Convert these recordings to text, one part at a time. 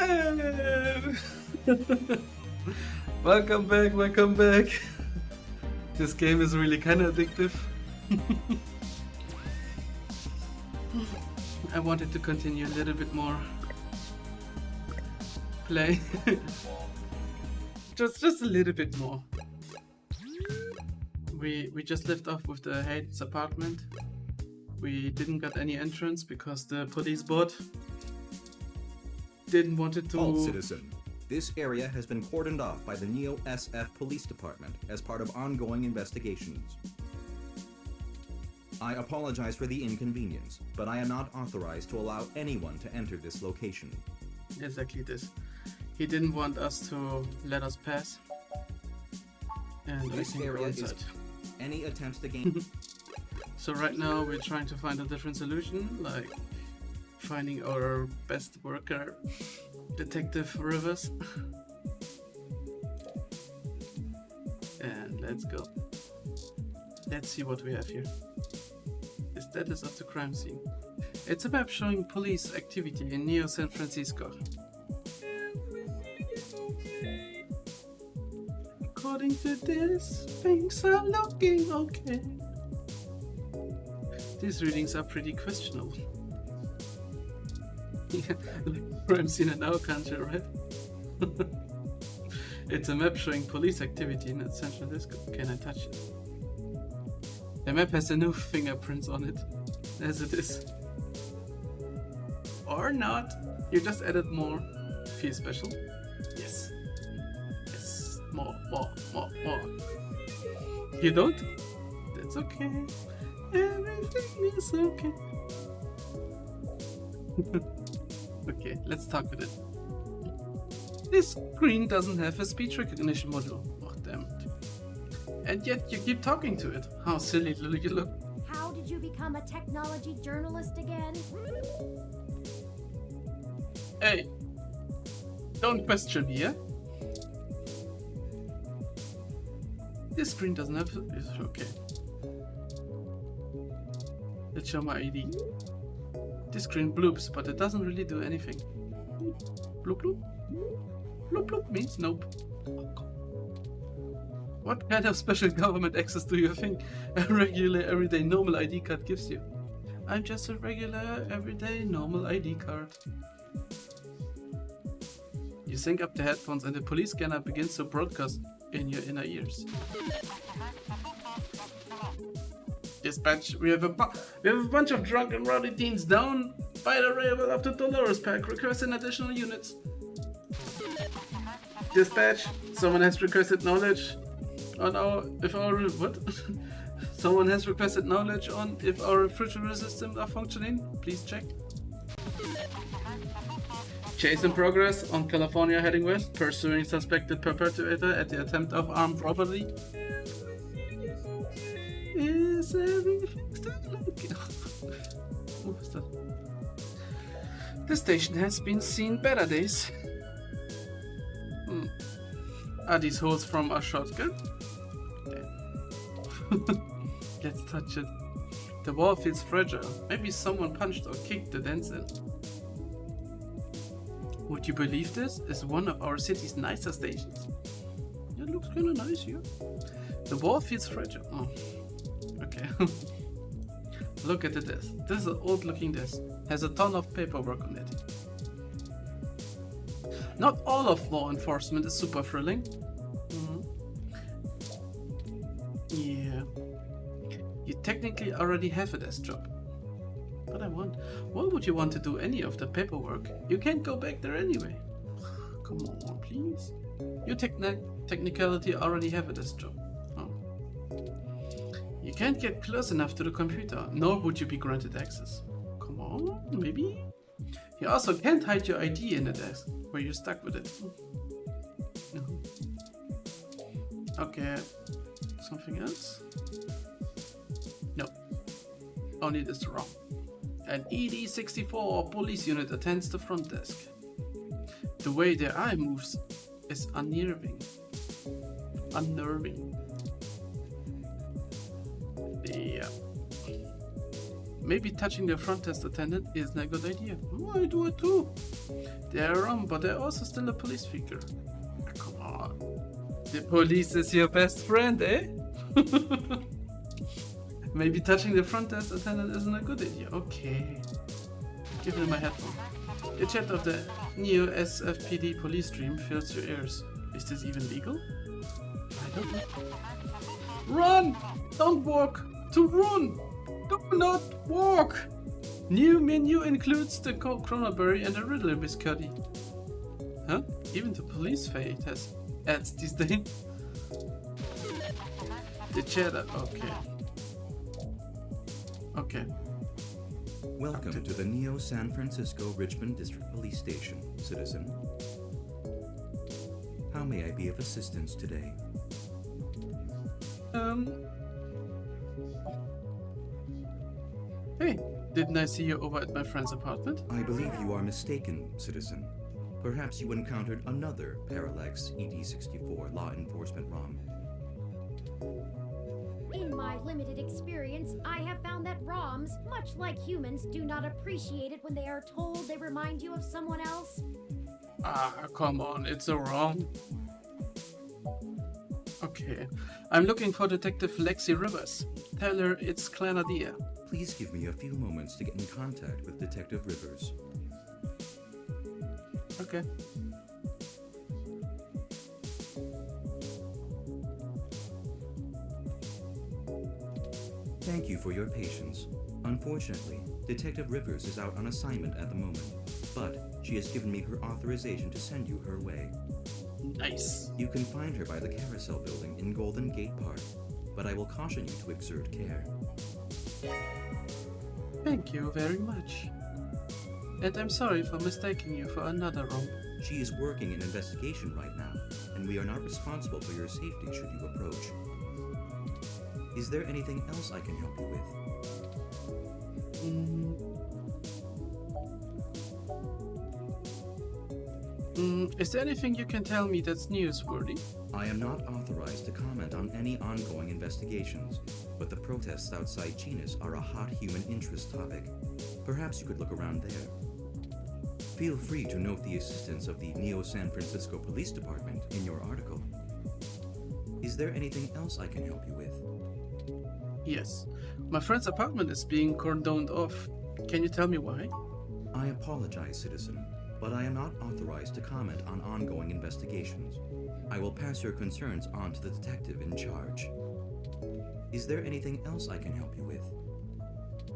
Hey! Welcome back, welcome back. This game is really kind of addictive. I wanted to continue a little bit more play. just a little bit more. We just left off with the Haydens Apartment. We didn't get any entrance because the police bot didn't want it to... All citizen. This area has been cordoned off by the NSFPD Police Department as part of ongoing investigations. I apologize for the inconvenience, but I am not authorized to allow anyone to enter this location. Exactly this. He didn't want us to let us pass. And This I area think is any attempts to gain... So right now we're trying to find a different solution, like finding our best worker, Detective Rivers. And let's go. Let's see what we have here. The status of the crime scene. It's a map showing police activity in Neo San Francisco. According to this, things are looking okay. These readings are pretty questionable. Crime scene in our country, right? It's a map showing police activity in San Francisco. Can I touch it? The map has no fingerprints on it, as it is. Or not. You just added more. Feel special? Yes. Yes. More. You don't? That's okay. Everything is okay. Okay, let's talk with it. This screen doesn't have a speech recognition module. Oh, damn it. And yet you keep talking to it. How silly do you look? How did you become a technology journalist again? Hey, don't question me, yeah? This screen doesn't have... It's okay. Let's show my ID. This screen bloops, but it doesn't really do anything. Bloop bloop. Bloop bloop means nope. What kind of special government access do you think a regular, everyday, normal ID card gives you? I'm just a regular, everyday, normal ID card. You sync up the headphones and the police scanner begins to broadcast in your inner ears. Dispatch, we have a bunch of drunk and rowdy teens down by the railroad up to Dolores Park requesting additional units. Dispatch, someone has requested knowledge on Someone has requested knowledge on if our refrigerator systems are functioning. Please check. Chase in progress on California heading west, pursuing suspected perpetrator at the attempt of armed robbery. Is everything still okay? What was that? The station has been seen better days. Are these holes from a shotgun? Let's touch it. The wall feels fragile. Maybe someone punched or kicked the dents in. Would you believe this is one of our city's nicer stations? It looks kinda nice here. The wall feels fragile. Oh. Okay. Look at the desk. This is an old looking desk. Has a ton of paperwork on it. Not all of law enforcement is super thrilling. Yeah. You technically already have a desk job. But why would you want to do any of the paperwork? You can't go back there anyway. Come on, please. You technicality already have a desk job. Oh. You can't get close enough to the computer, nor would you be granted access. Come on, maybe? You also can't hide your ID in the desk, where you're stuck with it. Okay, something else? No, only this wrong. An ED-64 police unit attends the front desk. The way their eye moves is unnerving. Yeah. Maybe touching the front desk attendant isn't a good idea. I do it too. They're wrong, but they're also still a police figure. Come on. The police is your best friend, eh? Maybe touching the front desk attendant isn't a good idea. Okay. Give me my headphone. The chat of the Neo SFPD police stream fills your ears. Is this even legal? I don't know. Run! Don't walk! To run! Do not walk! New menu includes the cronenberry and the riddler biscotti. Huh? Even the police fate has ads these days. The cheddar, okay. Okay. Welcome to the Neo San Francisco Richmond District Police Station, citizen. How may I be of assistance today? Hey, didn't I see you over at my friend's apartment? I believe you are mistaken, citizen. Perhaps you encountered another Parallax ED64 law enforcement ROM. In my limited experience, I have found that ROMs, much like humans, do not appreciate it when they are told they remind you of someone else. Ah, come on, it's a ROM. Okay, I'm looking for Detective Lexi Rivers. Tell her it's Kleinerdeal. Please give me a few moments to get in contact with Detective Rivers. Okay. Thank you for your patience. Unfortunately, Detective Rivers is out on assignment at the moment, but she has given me her authorization to send you her way. Nice. You can find her by the Carousel Building in Golden Gate Park, but I will caution you to exert care. Thank you very much. And I'm sorry for mistaking you for another ROM. She is working an investigation right now, and we are not responsible for your safety should you approach. Is there anything else I can help you with? Is there anything you can tell me that's newsworthy? I am not authorized to comment on any ongoing investigations, but the protests outside Genus are a hot human interest topic. Perhaps you could look around there. Feel free to note the assistance of the Neo San Francisco Police Department in your article. Is there anything else I can help you with? Yes. My friend's apartment is being cordoned off. Can you tell me why? I apologize, citizen, but I am not authorized to comment on ongoing investigations. I will pass your concerns on to the detective in charge. Is there anything else I can help you with?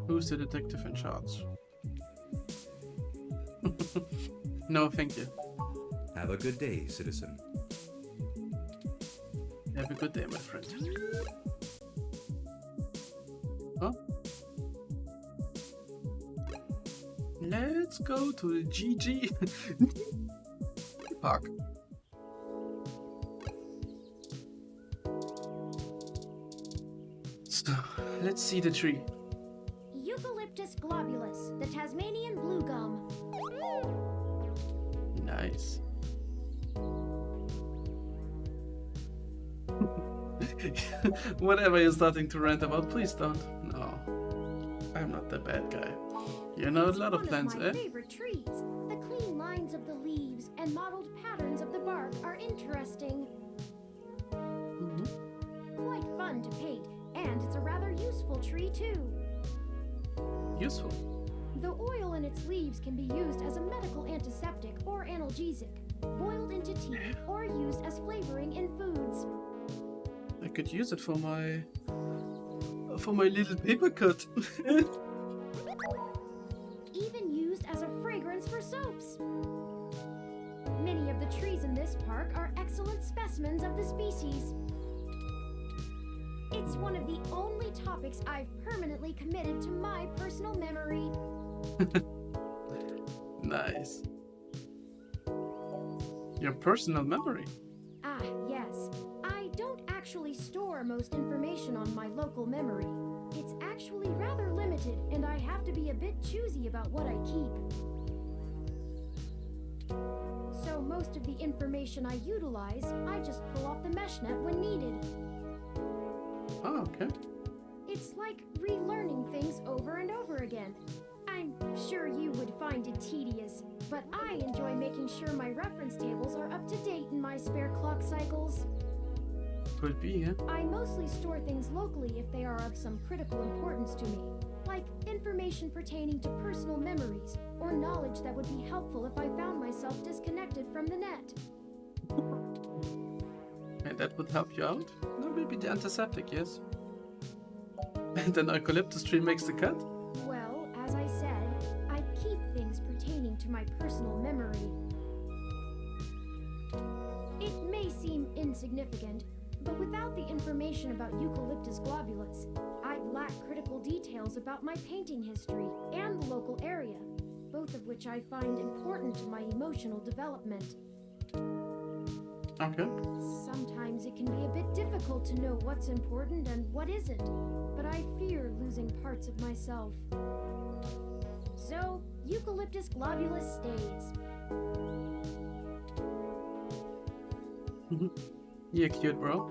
Who's the detective in charge? No, thank you. Have a good day, citizen. Have a good day, my friend. Huh? Let's go to the G.G Park. So, let's see the tree. Eucalyptus globulus, the Tasmanian blue gum. Nice. Whatever you're starting to rant about, please don't. No, I'm not the bad guy. You know a lot of plants, One of my favorite trees. The clean lines of the leaves and mottled patterns of the bark are interesting. Quite fun to paint, and it's a rather useful tree too. Useful. The oil in its leaves can be used as a medical antiseptic or analgesic, boiled into tea, or used as flavoring in foods. I could use it for my little paper cut. Even used as a fragrance for soaps. Many of the trees in this park are excellent specimens of the species. It's one of the only topics I've permanently committed to my personal memory. Nice. Your personal memory. Ah, yes. I don't actually store most information on my local memory. It's actually rather limited, and I have to be a bit choosy about what I keep. So most of the information I utilize, I just pull off the mesh net when needed. Oh, okay. It It's like relearning things over and over again. I'm sure you would find it tedious, but I enjoy making sure my reference tables are up to date in my spare clock cycles. Could be, yeah. I mostly store things locally if they are of some critical importance to me, like information pertaining to personal memories or knowledge that would be helpful if I found myself disconnected from the net. And that would help you out? No, maybe the antiseptic, yes. And an eucalyptus tree makes the cut? Well, as I said, I keep things pertaining to my personal memory. It may seem insignificant, but without the information about Eucalyptus globulus, I'd lack critical details about my painting history and the local area, both of which I find important to my emotional development. Okay. Sometimes it can be a bit difficult to know what's important and what isn't, but I fear losing parts of myself. So, Eucalyptus globulus stays. You're cute, bro.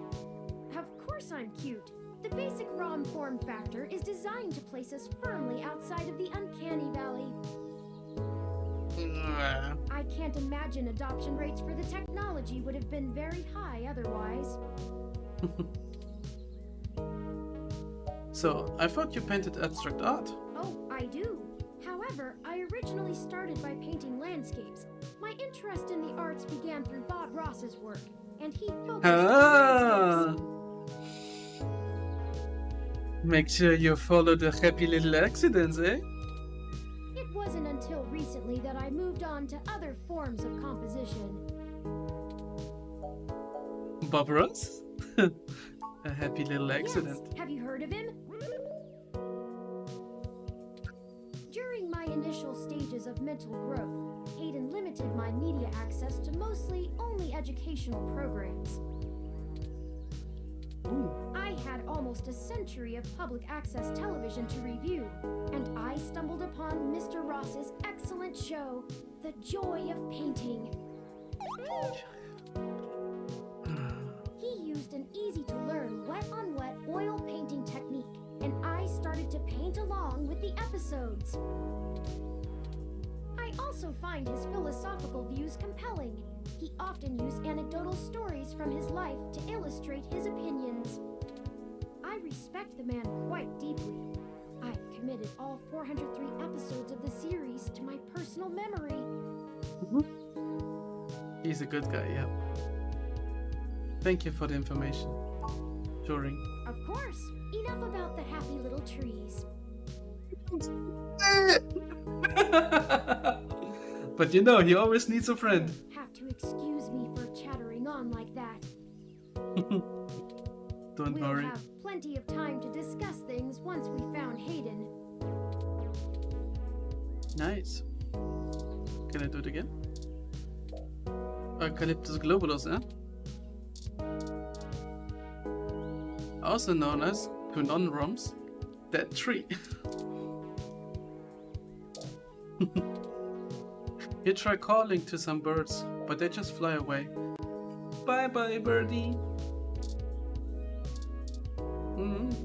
Of course I'm cute. The basic ROM form factor is designed to place us firmly outside of the uncanny valley. I can't imagine adoption rates for the technology would have been very high otherwise. So, I thought you painted abstract art. Oh, I do. However, I originally started by painting landscapes. My interest in the arts began through Bob Ross's work, and he focused on landscapes. Make sure you follow the happy little accidents, eh? It wasn't until recently that I moved on to other forms of composition. Bob Ross? A happy little accident. Yes. Have you heard of him? During my initial stages of mental growth, Hayden limited my media access to mostly only educational programs. Ooh. I had almost a century of public access television to review, and I stumbled upon Mr. Ross's excellent show, The Joy of Painting. He used an easy-to-learn wet-on-wet oil painting technique, and I started to paint along with the episodes. I also find his philosophical views compelling. He often used anecdotal stories from his life to illustrate his opinions. I respect the man quite deeply. I've committed all 403 episodes of the series to my personal memory. He's a good guy, yeah. Thank you for the information. Turing. Of course, enough about the happy little trees. But you know, he always needs a friend. Have to excuse me for chattering on like that. Don't We'll worry. have plenty of time to discuss things once we found Hayden. Nice. Can I do it again? Eucalyptus globulus, eh? Also known as conundrums, that tree. You try calling to some birds, but they just fly away. Bye-bye, birdie.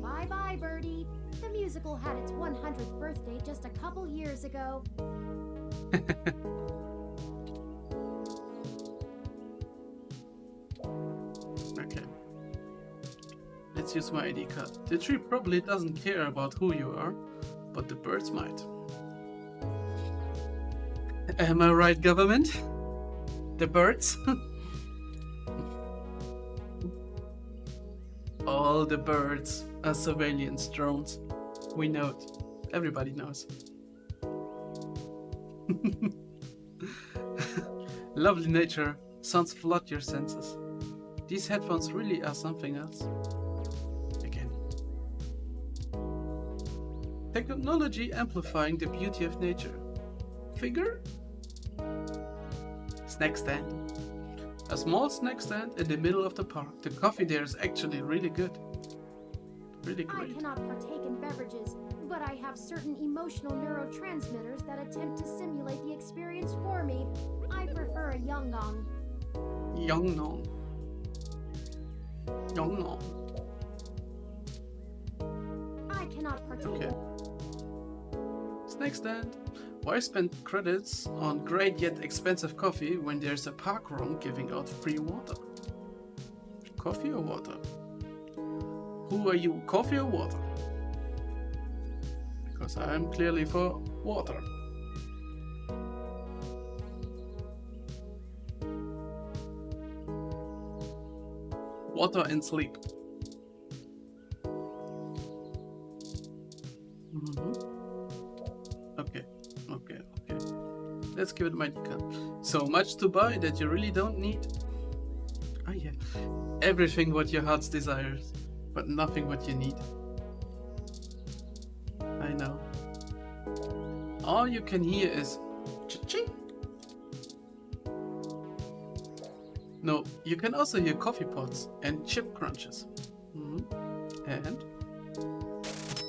Bye-bye, Birdie. The musical had its 100th birthday just a couple years ago. Okay. Let's use my ID card. The tree probably doesn't care about who you are, but the birds might. Am I right, government? The birds? All the birds are surveillance drones. We know it. Everybody knows. Lovely nature. Sounds flood your senses. These headphones really are something else. Again. Technology amplifying the beauty of nature. Figure? Snack stand. A small snack stand in the middle of the park. The coffee there is actually really good. Really I great. cannot partake in beverages, but I have certain emotional neurotransmitters that attempt to simulate the experience for me. I prefer a Yongong. Yongnon. Yongnon. I I cannot partake. Okay. Snake stand. Why spend credits on great yet expensive coffee when there's a park room giving out free water? Coffee or water? Who are you, coffee or water? Because I'm clearly for water. Water and sleep. Okay. Let's give it my decant. So much to buy that you really don't need. Ah yeah. Everything what your heart desires, but nothing what you need. I know. All you can hear is cha-ching. No, you can also hear coffee pots and chip crunches. And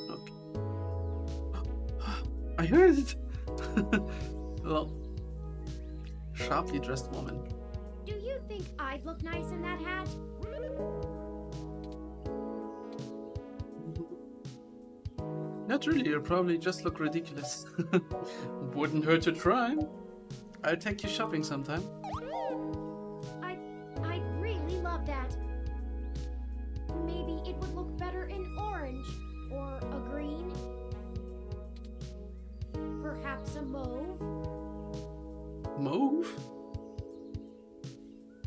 okay. I heard it. Lol. Sharply dressed woman. Do you think I'd look nice in that hat? Not really, you probably just look ridiculous. Wouldn't hurt to try. I'll take you shopping sometime. I'd really love that. Maybe it would look better in orange or a green. Perhaps a mauve. Mauve?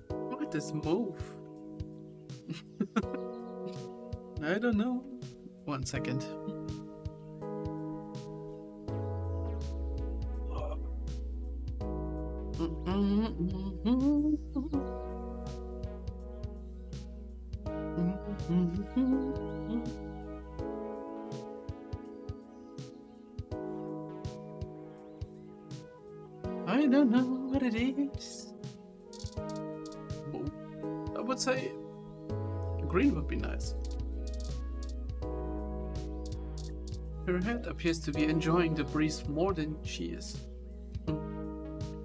What is mauve? I don't know. 1 second. I don't know what it is. I would say green would be nice. Her head appears to be enjoying the breeze more than she is.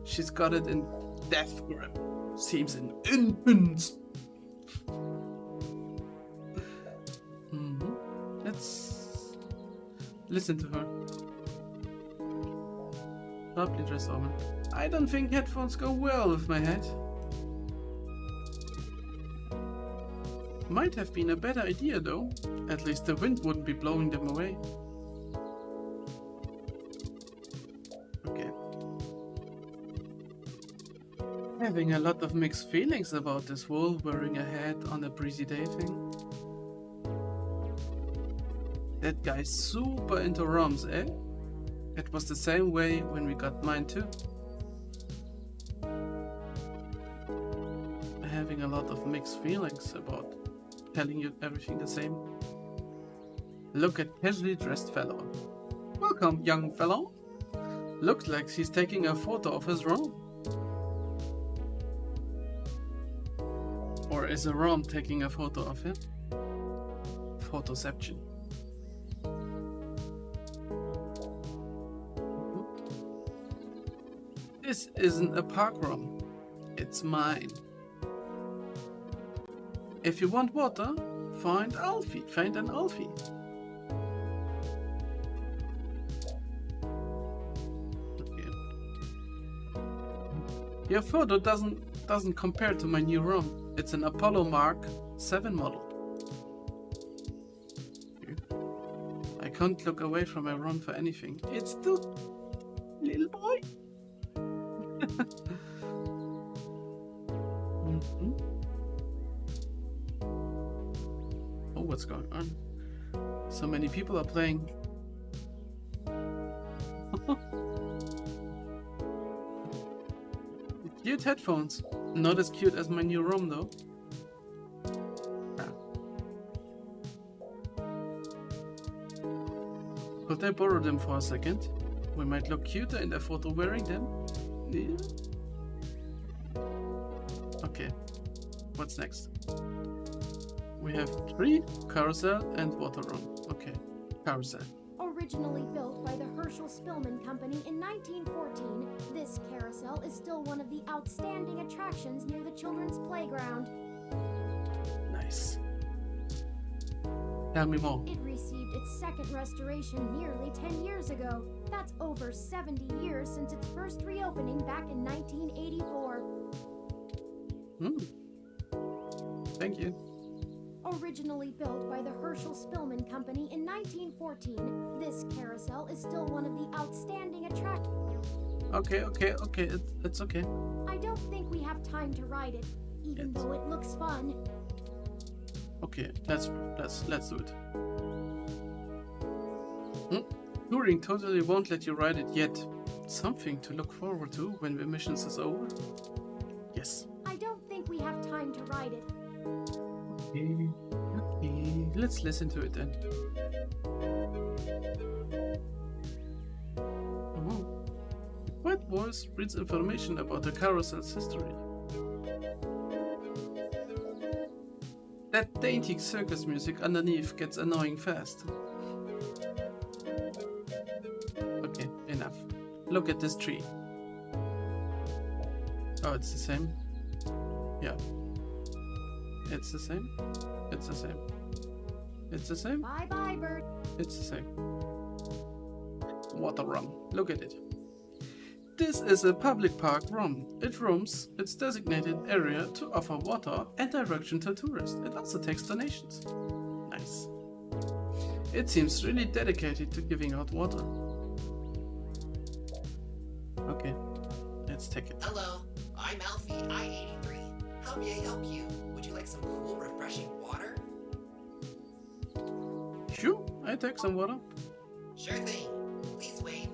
She's got it in death grip. Seems intense. Let's listen to her. Sharply dressed woman. I don't think headphones go well with my head. Might have been a better idea though. At least the wind wouldn't be blowing them away. Okay. Having a lot of mixed feelings about this whole wearing a hat on a breezy day thing. That guy's super into ROMs, eh? It was the same way when we got mine too. Having a lot of mixed feelings about telling you everything the same. Look at casually dressed fellow. Welcome, young fellow. Looks like he's taking a photo of his ROM. Or is a ROM taking a photo of him? Photoception. This isn't a park ROM. It's mine. If you want water, find Alfie. Find an Alfie. Okay. Your photo doesn't compare to my new ROM. It's an Apollo Mark 7 model. Okay. I can't look away from my ROM for anything. It's too little boy. Oh, what's going on? So many people are playing. Cute headphones. Not as cute as my new ROM though. Could I borrow them for a second? We might look cuter in the photo wearing them. Yeah. Okay, what's next? We have 3, carousel and water room. Okay, carousel. Originally built by the Herschel Spillman Company in 1914, this carousel is still one of the outstanding attractions near the children's playground. Nice. Tell me more. It received its second restoration nearly 10 years ago. That's over 70 years since its first reopening back in 1984. Thank you. Originally built by the Herschel Spillman Company in 1914, this carousel is still one of the outstanding attractions. Okay. It's okay. I don't think we have time to ride it, even though it looks fun. Okay, let's do it. Touring totally won't let you ride it yet. Something to look forward to when the missions is over. Yes. I don't think we have time to ride it. Okay. Let's listen to it then. Oh. The quiet voice reads information about the carousel's history. That dainty circus music underneath gets annoying fast. Okay, enough. Look at this tree. Oh, it's the same? Yeah. It's the same? It's the same. It's the same? Bye-bye, bird. It's the same. Water rum. Look at it. This is a public park rum. It roams its designated area to offer water and direction to tourists. It also takes donations. Nice. It seems really dedicated to giving out water. Okay, let's take it. Hello, I'm Alfie, I-83. How may I help you? Would you like some cool, refreshing water? Sure, I take some water. Sure thing. Please wait.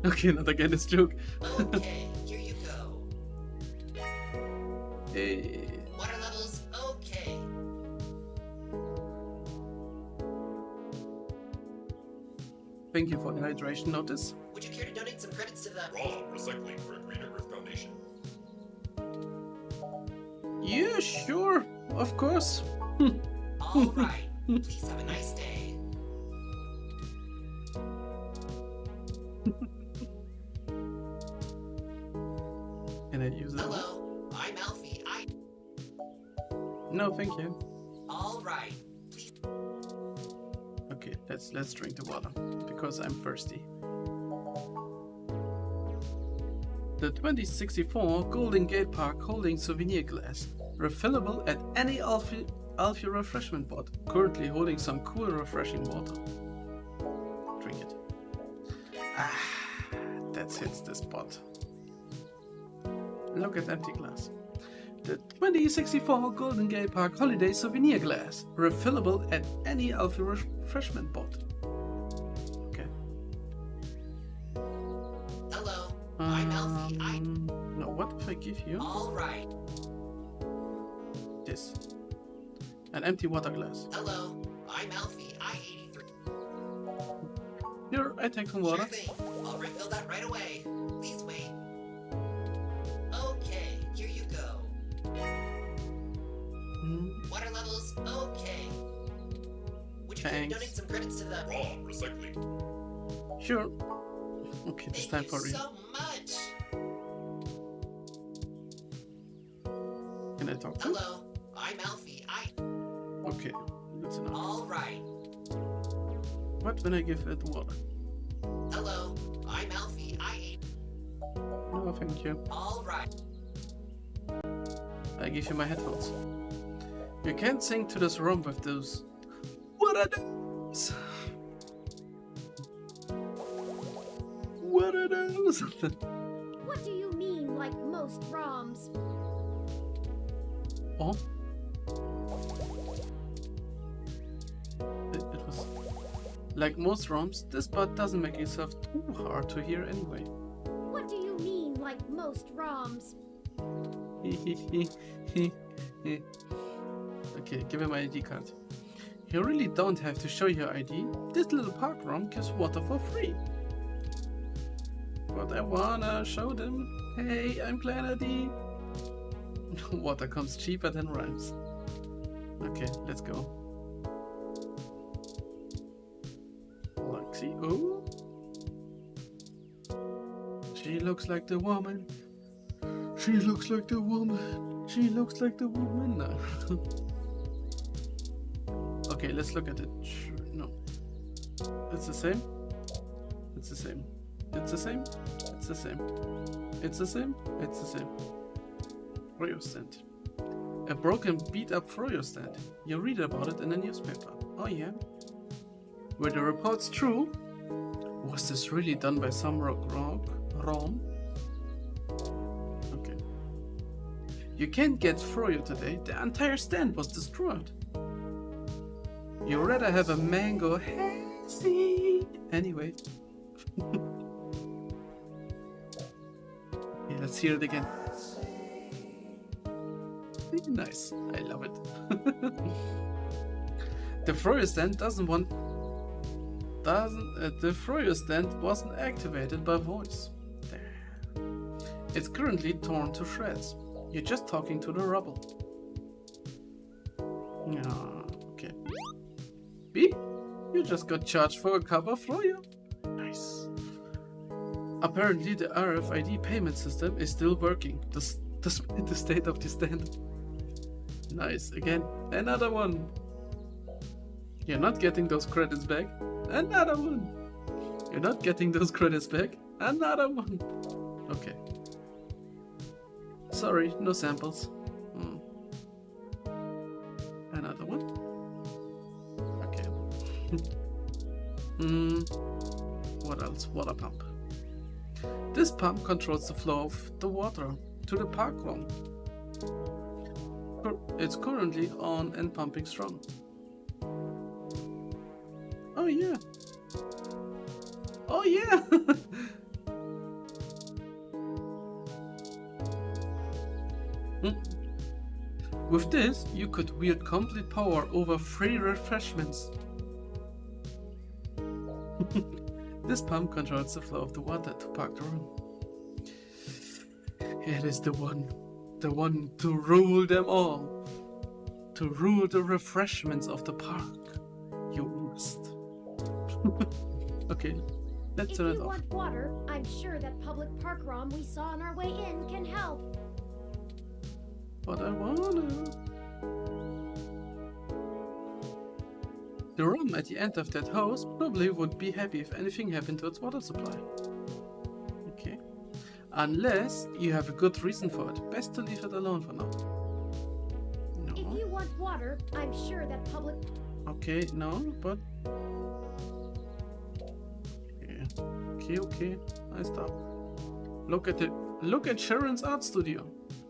Okay, not again this joke. Okay, here you go. Hey. Water levels, okay. Thank you for the hydration notice. Would you care to donate some credits to the... Raw recycling for a Greener Earth Foundation. Yeah, sure, of course. All right. Please have a nice day. Can I use it? Hello, I'm Alfie, No, thank you. All right. Please... Okay, let's drink the water because I'm thirsty. The 2064 Golden Gate Park holding souvenir glass, refillable at any Alfie refreshment bot, currently holding some cool refreshing water. Drink it. Ah, that hits the spot. Look at empty glass. The 2064 Golden Gate Park holiday souvenir glass, refillable at any Alfie refreshment bot. Okay. Hello, I'm Alfie, No, what if I give you All right. this? An empty water glass. Hello, I'm Alfie, I-83. Here, I take some Sure water. thing. I'll refill that right away. Please wait. Okay, here you go. Water levels, okay. Would you care to Thanks. donate some credits to the... Raw recycling. Sure. Okay, this time Thank for you real. so much. Can I talk to? Hello, I'm Alfie, Okay, that's enough. All right. What when I give it water? Hello, I'm Alfie, No, thank you. All right. I give you my headphones. You can't sing to this rum with those. What are those? What are those? What do you mean, like most ROMs? Oh? It was like most ROMs. This part doesn't make itself too hard to hear anyway. What do you mean, like most ROMs? Okay, give him my ID card. You really don't have to show your ID. This little park ROM gives water for free. But I wanna show them. Hey, I'm Kleinerdeal. Water comes cheaper than rhymes. Okay, let's go. Lexi, oh. She looks like the woman. She looks like the woman She looks like the woman now. Okay, let's look at it. No. It's the same. It's the same. It's the same. It's the same. It's the same. It's the same. Froyo stand. A broken, beat-up Froyo stand. You read about it in a newspaper. Oh yeah? Were the reports true? Was this really done by some Ron? Okay. You can't get Froyo today. The entire stand was destroyed. You rather have a mango hazy. Anyway. Yeah, let's hear it again. Nice. I love it. The Froyo stand the Froyo stand wasn't activated by voice. There. It's currently torn to shreds. You're just talking to the rubble. Okay. Beep. You just got charged for a cup of Froyo. Nice. Apparently the RFID payment system is still working, despite the state of the stand. Nice. Again, another one. You're not getting those credits back. Another one. You're not getting those credits back. Another one. Okay. Sorry, no samples. Another one. Okay. What else? Water pump. This pump controls the flow of the water to the park lawn. It's currently on and pumping strong. Oh yeah. Oh yeah. With this, you could wield complete power over free refreshments. This pump controls the flow of the water to park the room. It is the one to rule them all. To rule the refreshments of the park. You must. Okay, let's turn it off. If you want water, I'm sure that public park ROM we saw on our way in can help. But I wanna. The ROM at the end of that house probably would be happy if anything happened to its water supply. Okay. Unless you have a good reason for it. Best to leave it alone for now. No. If you want water, I'm sure that public... Okay, no, but... Yeah. Okay, I stop. Look at Sharon's art studio.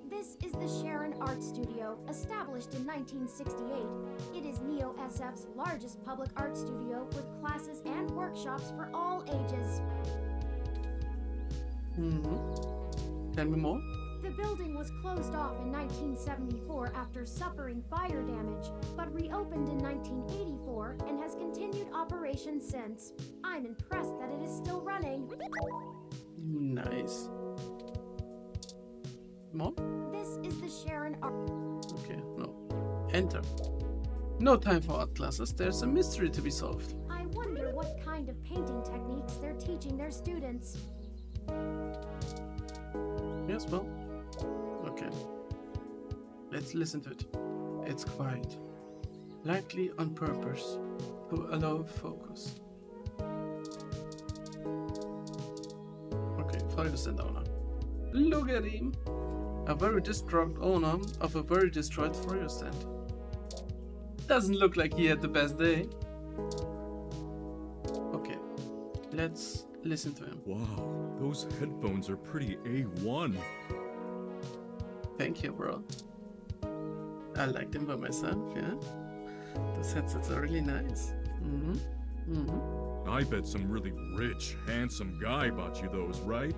This is the Sharon Art Studio, established in 1968. It is Neo-SF's largest public art studio with classes and workshops for all ages. Tell me more. The building was closed off in 1974 after suffering fire damage, but reopened in 1984 and has continued operation since. I'm impressed that it is still running. Nice. More? This is the Sharon Art... Okay, no. Enter. No time for art classes, there's a mystery to be solved. I wonder what kind of painting techniques they're teaching their students. Yes, well. Okay. Let's listen to it. It's quiet. Likely on purpose, to allow focus. Okay, follow the stand owner. Look at him! A very distraught owner of a very destroyed Froyo stand. Doesn't look like he had the best day. Okay, let's listen to him. Wow, those headphones are pretty A1. Thank you, bro. I like them by myself, yeah? Those headsets are really nice. I bet some really rich, handsome guy bought you those, right?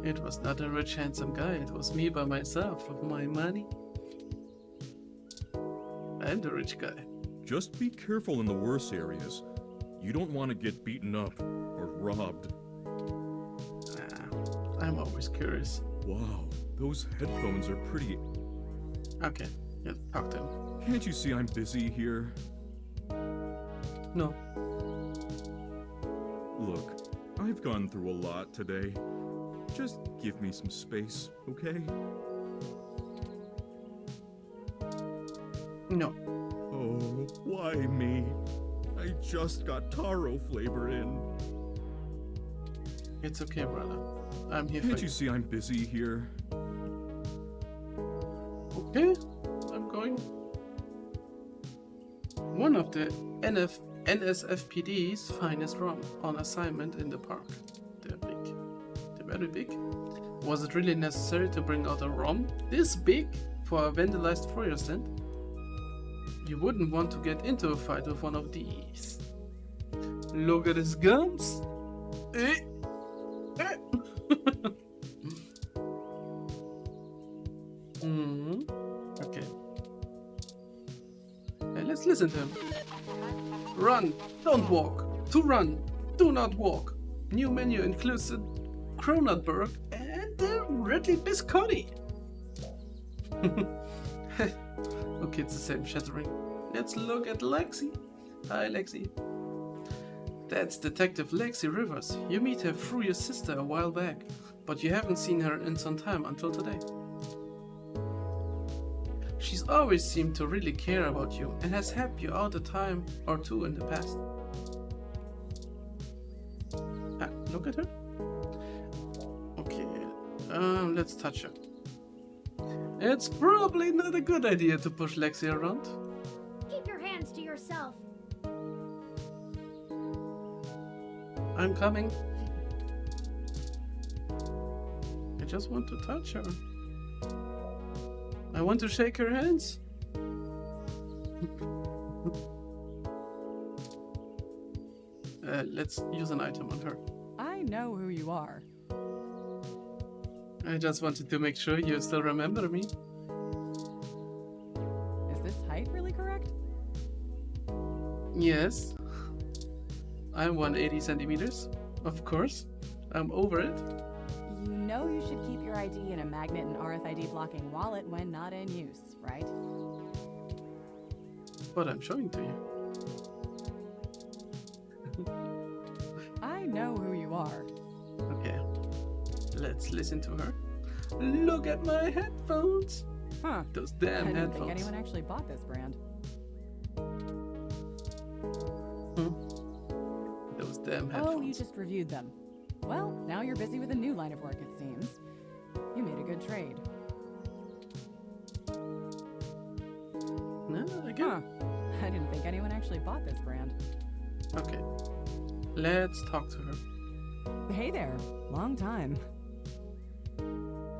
It was not a rich, handsome guy. It was me by myself with my money. I'm the rich guy. Just be careful in the worse areas. You don't want to get beaten up or robbed. I'm always curious. Wow, those headphones are pretty... Okay, yeah, talk to him. Can't you see I'm busy here? No. Look, I've gone through a lot today. Just give me some space, okay? No. Oh, why me? I just got taro flavor in. It's okay, brother. I'm here for Can't you. you see I'm busy here? Okay, I'm going. One of the NSFPD's finest rum on assignment in the park. They're big. They're very big. Was it really necessary to bring out a rum this big for a vandalized froyo stand? You wouldn't want to get into a fight with one of these. Look at his guns. Eh. Eh. Okay. Hey, let's listen to him. Run, don't walk. To run, do not walk. New menu includes a Kronenberg and the Ridley Biscotti. Okay, it's the same shattering. Let's look at Lexi. Hi, Lexi. That's Detective Lexi Rivers. You meet her through your sister a while back, but you haven't seen her in some time until today. She's always seemed to really care about you and has helped you out a time or two in the past. Ah, look at her. Okay, let's touch her. It's probably not a good idea to push Lexi around. Keep your hands to yourself. I'm coming. I just want to touch her. I want to shake her hands. Let's use an item on her. I know who you are. I just wanted to make sure you still remember me. Is this height really correct? Yes. I'm 180 centimeters. Of course. I'm over it. You know you should keep your ID in a magnet and RFID blocking wallet when not in use, right? But I'm showing to you. I know who you are. Okay. Let's listen to her. Look at my headphones. Huh. Those I damn didn't headphones. think anyone actually bought this brand. Those damn headphones. Oh, you just reviewed them. Well, now you're busy with a new line of work, it seems. You made a good trade. No, again. Huh. I didn't think anyone actually bought this brand. Okay. Let's talk to her. Hey there. Long time.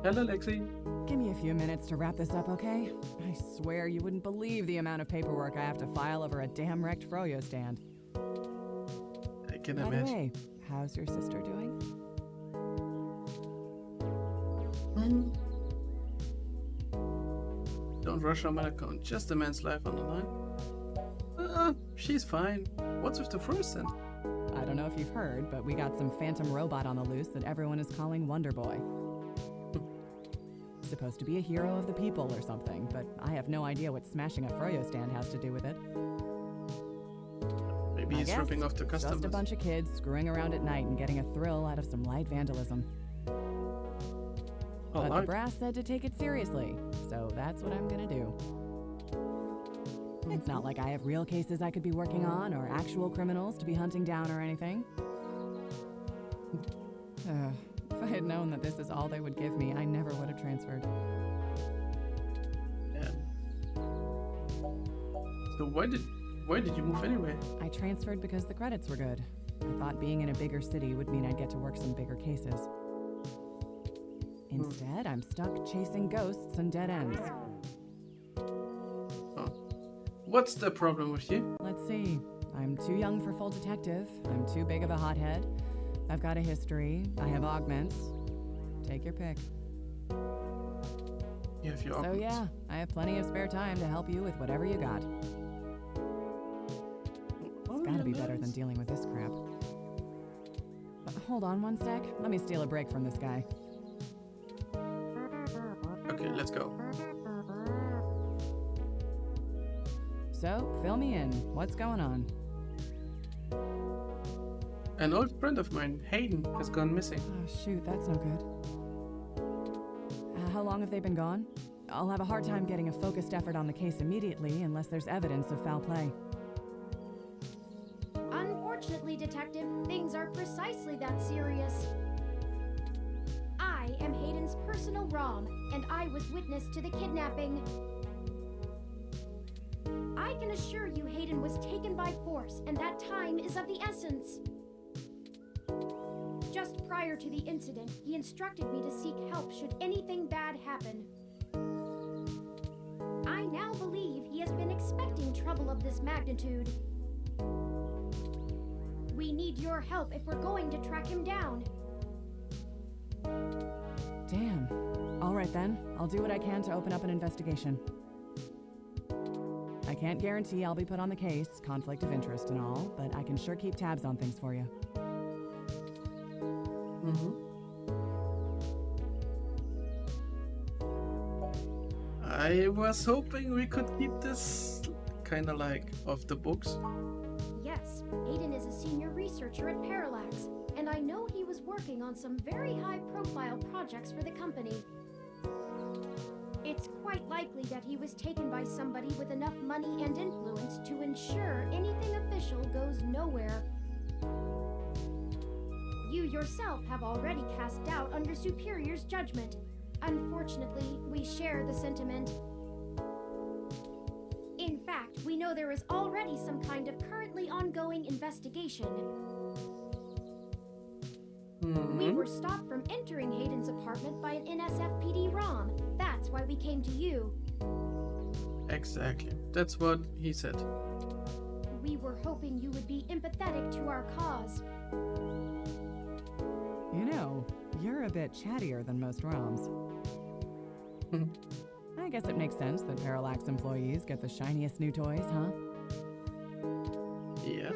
Hello, Lexi. Give me a few minutes to wrap this up, okay? I swear you wouldn't believe the amount of paperwork I have to file over a damn wrecked froyo stand. I can By the imagine. way, how's your sister doing? Don't rush on my account. Just a man's life on the line. She's fine. What's with the first then? I don't know if you've heard, but we got some phantom robot on the loose that everyone is calling Wonder Boy. Supposed to be a hero of the people or something, but I have no idea what smashing a froyo stand has to do with it. Maybe I he's guess ripping off the customers. just a bunch of kids screwing around at night and getting a thrill out of some light vandalism. But the brass said to take it seriously, so that's what I'm gonna do. It's not like I have real cases I could be working on or actual criminals to be hunting down or anything. If I had known that this is all they would give me, I never would have transferred. Yeah. So why did you move anyway? I transferred because the credits were good. I thought being in a bigger city would mean I'd get to work some bigger cases. Instead, I'm stuck chasing ghosts and dead ends. Oh. What's the problem with you? Let's see. I'm too young for full detective. I'm too big of a hothead. I've got a history. I have augments. Take your pick. You have your So augments. yeah, I have plenty of spare time to help you with whatever you got. Oh, It's gotta be better nice. than dealing with this crap. Hold on one sec. Let me steal a break from this guy. Okay, let's go. So, fill me in. What's going on? An old friend of mine, Hayden, has gone missing. Oh, shoot, that's no good. How long have they been gone? I'll have a hard time getting a focused effort on the case immediately unless there's evidence of foul play. Unfortunately, Detective, things are precisely that serious. I am Hayden's personal ROM, and I was witness to the kidnapping. I can assure you Hayden was taken by force, and that time is of the essence. Just prior to the incident, he instructed me to seek help should anything bad happen. I now believe he has been expecting trouble of this magnitude. We need your help if we're going to track him down. Damn. All right then, I'll do what I can to open up an investigation. I can't guarantee I'll be put on the case, conflict of interest and all, but I can sure keep tabs on things for you. I was hoping we could keep this kind of like off the books. Yes, Hayden is a senior researcher at Parallax, and I know he was working on some very high-profile projects for the company. It's quite likely that he was taken by somebody with enough money and influence to ensure anything official goes nowhere. You yourself have already cast doubt on your superior's judgment. Unfortunately, we share the sentiment. In fact, we know there is already some kind of currently ongoing investigation. We were stopped from entering Hayden's apartment by an NSFPD ROM. That's why we came to you. Exactly. That's what he said. We were hoping you would be empathetic to our cause. You know, you're a bit chattier than most ROMs. I guess it makes sense that Parallax employees get the shiniest new toys, huh? Yeah.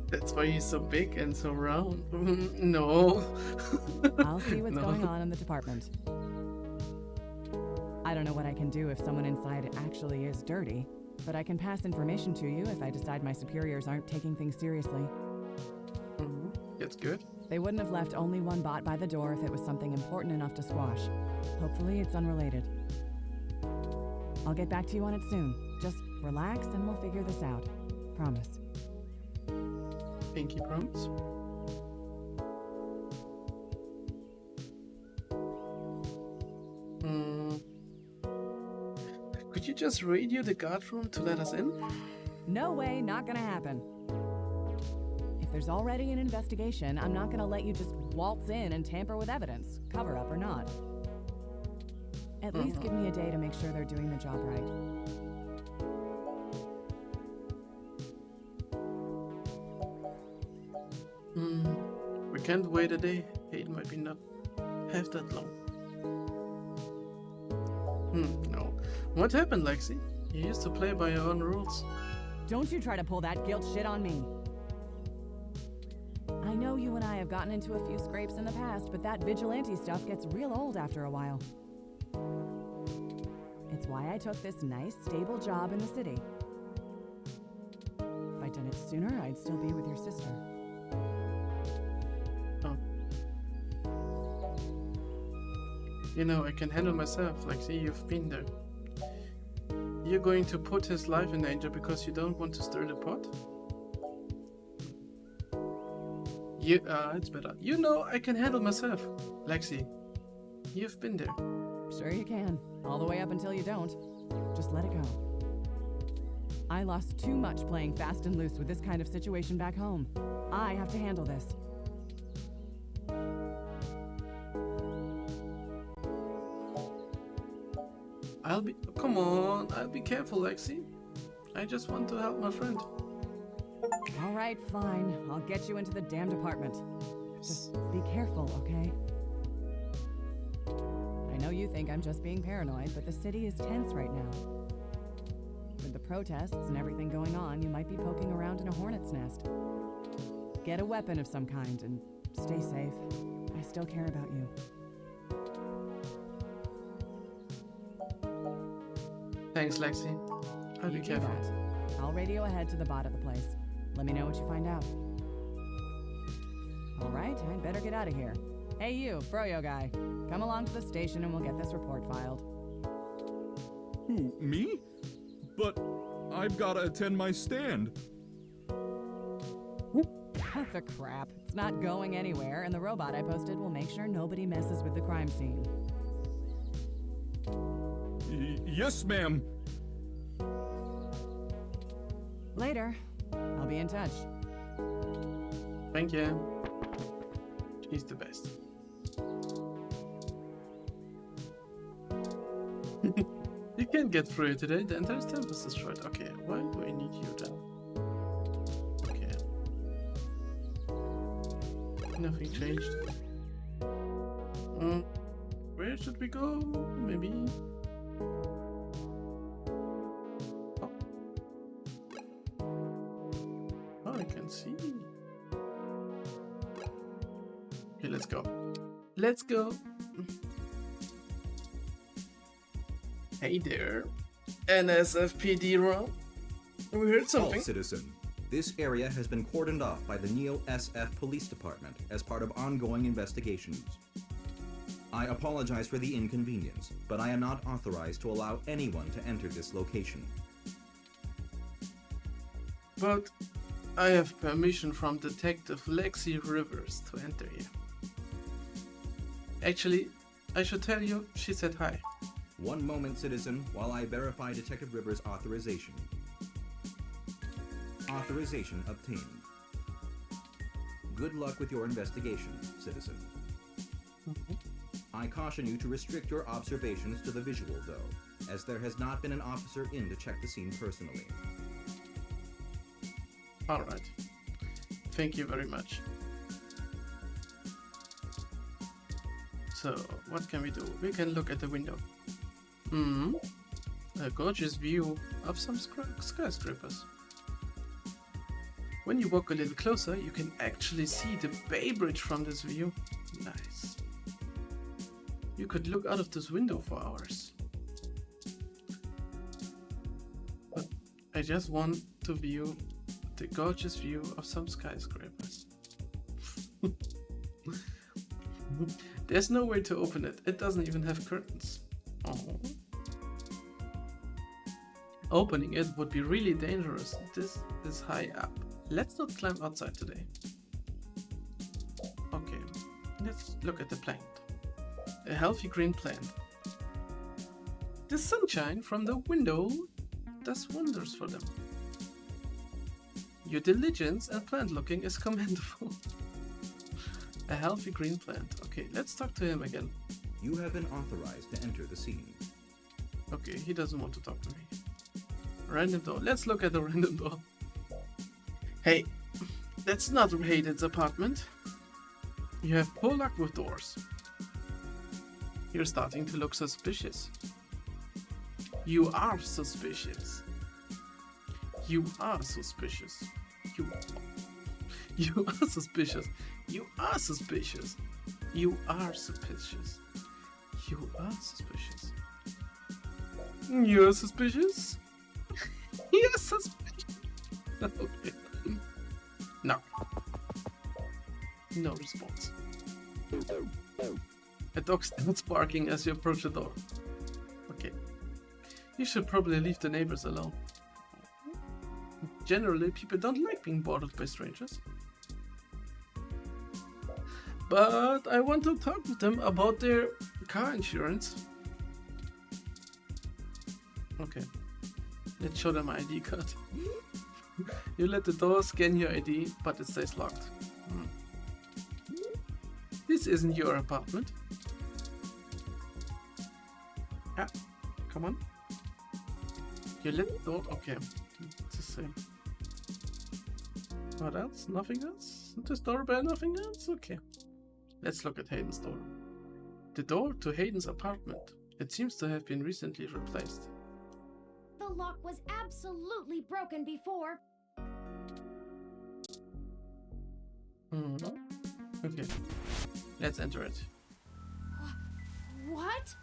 That's why he's so big and so round. No. I'll see what's going on in the department. I don't know what I can do if someone inside actually is dirty, but I can pass information to you if I decide my superiors aren't taking things seriously. That's good. They wouldn't have left only one bot by the door if it was something important enough to squash. Hopefully it's unrelated. I'll get back to you on it soon. Just relax and we'll figure this out. Promise. Pinky promise. Could you just radio the guard room to let us in? No way, not gonna happen. If there's already an investigation, I'm not gonna let you just waltz in and tamper with evidence, cover up or not. At least give me a day to make sure they're doing the job right. We can't wait a day. It might be not half that long. No. What happened, Lexi? You used to play by your own rules. Don't you try to pull that guilt shit on me. I know you and I have gotten into a few scrapes in the past, but that vigilante stuff gets real old after a while. It's why I took this nice, stable job in the city. If I'd done it sooner, I'd still be with your sister. Oh. You know, I can handle myself. Lexi, you've been there. You're going to put his life in danger because you don't want to stir the pot? It's better. You know I can handle myself. Lexi, you've been there. Sure you can. All the way up until you don't. Just let it go. I lost too much playing fast and loose with this kind of situation back home. I have to handle this. Come on, I'll be careful, Lexi. I just want to help my friend. All right, fine. I'll get you into the damned apartment. Just be careful, okay? I know you think I'm just being paranoid, but the city is tense right now. With the protests and everything going on, you might be poking around in a hornet's nest. Get a weapon of some kind and stay safe. I still care about you. Thanks, Lexi. I'll be You do careful. that. I'll radio ahead to the bot at the place. Let me know what you find out. All right, I'd better get out of here. Hey you, Froyo guy. Come along to the station and we'll get this report filed. Who, me? But I've gotta attend my stand. What the crap? It's not going anywhere, and the robot I posted will make sure nobody messes with the crime scene. Yes, ma'am. Later. I'll be in touch. Thank you. He's the best. You can't get through today. The entire stamp is destroyed. Okay, why do I need you then? Okay. Nothing changed. Where should we go? Maybe. Oh, I can see. Okay, let's go. Let's go. Hey there, NSFPD Ron. We heard something. Citizen. This area has been cordoned off by the Neo-SF Police Department as part of ongoing investigations. I apologize for the inconvenience, but I am not authorized to allow anyone to enter this location. But I have permission from Detective Lexi Rivers to enter here. Actually, I should tell you, she said hi. One moment, citizen, while I verify Detective Rivers' authorization. Authorization obtained. Good luck with your investigation, citizen. I caution you to restrict your observations to the visual, though, as there has not been an officer in to check the scene personally. Alright. Thank you very much. So, what can we do? We can look at the window. A gorgeous view of some skyscrapers. When you walk a little closer, you can actually see the Bay Bridge from this view. Nice. You could look out of this window for hours. But I just want to view the gorgeous view of some skyscrapers. There's no way to open it. It doesn't even have curtains. Oh. Opening it would be really dangerous. This is high up. Let's not climb outside today. Okay, let's look at the plant. A healthy green plant. The sunshine from the window does wonders for them. Your diligence and plant looking is commendable. A healthy green plant. Okay, let's talk to him again. You have been authorized to enter the scene. Okay, he doesn't want to talk to me. Random door. Let's look at the random door. Hey, that's not Haydens Apartment. You have poor luck with doors. You're starting to look suspicious. You are suspicious. You are suspicious. You are suspicious. You are suspicious. You are suspicious. You are suspicious. You're suspicious? You're suspicious. Okay. No. No response. A dog starts barking as you approach the door. Okay. You should probably leave the neighbors alone. Generally, people don't like being bothered by strangers. But I want to talk with them about their car insurance. Okay. Let's show them my ID card. You let the door scan your ID, but it stays locked. This isn't your apartment. Yeah, come on. You let the door... Okay, it's the same. What else? Nothing else? This doorbell, nothing else? Okay. Let's look at Haydens' door. The door to Haydens' apartment. It seems to have been recently replaced. The lock was absolutely broken before. Okay. Let's enter it. What?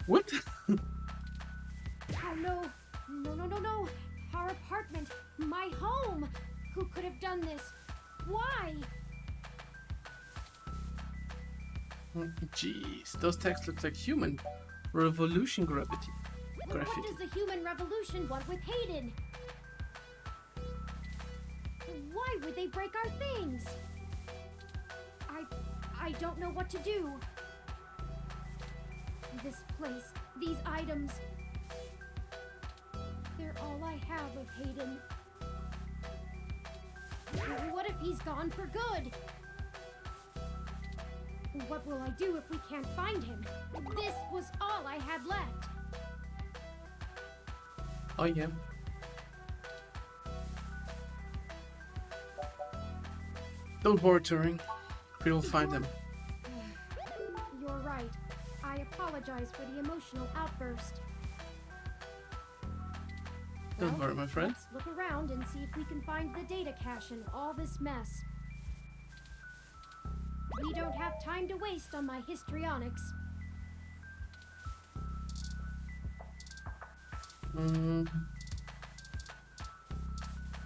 What? Oh no. No. Our apartment. My home. Who could have done this? Jeez, those texts look like human revolution graffiti. What does the human revolution want with Hayden? Why would they break our things? I don't know what to do. This place, these items, they're all I have of Hayden. What if he's gone for good? What will I do if we can't find him? This was all I had left. Oh yeah. Don't worry, Turing. We will find him. You're right. I apologize for the emotional outburst. Don't worry, my friend. Let's look around and see if we can find the data cache in all this mess. We don't have time to waste on my histrionics.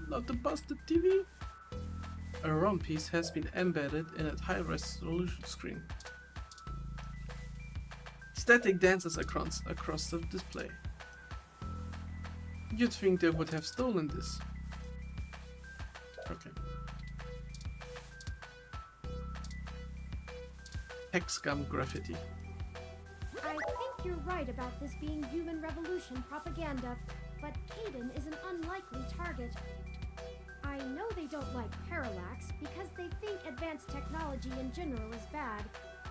Not the busted TV? A ROM piece has been embedded in a high-resolution screen. Static dances across the display. You'd think they would have stolen this. Okay. Hexgum graffiti. I think you're right about this being human revolution propaganda, but Hayden is an unlikely target. I know they don't like parallax because they think advanced technology in general is bad,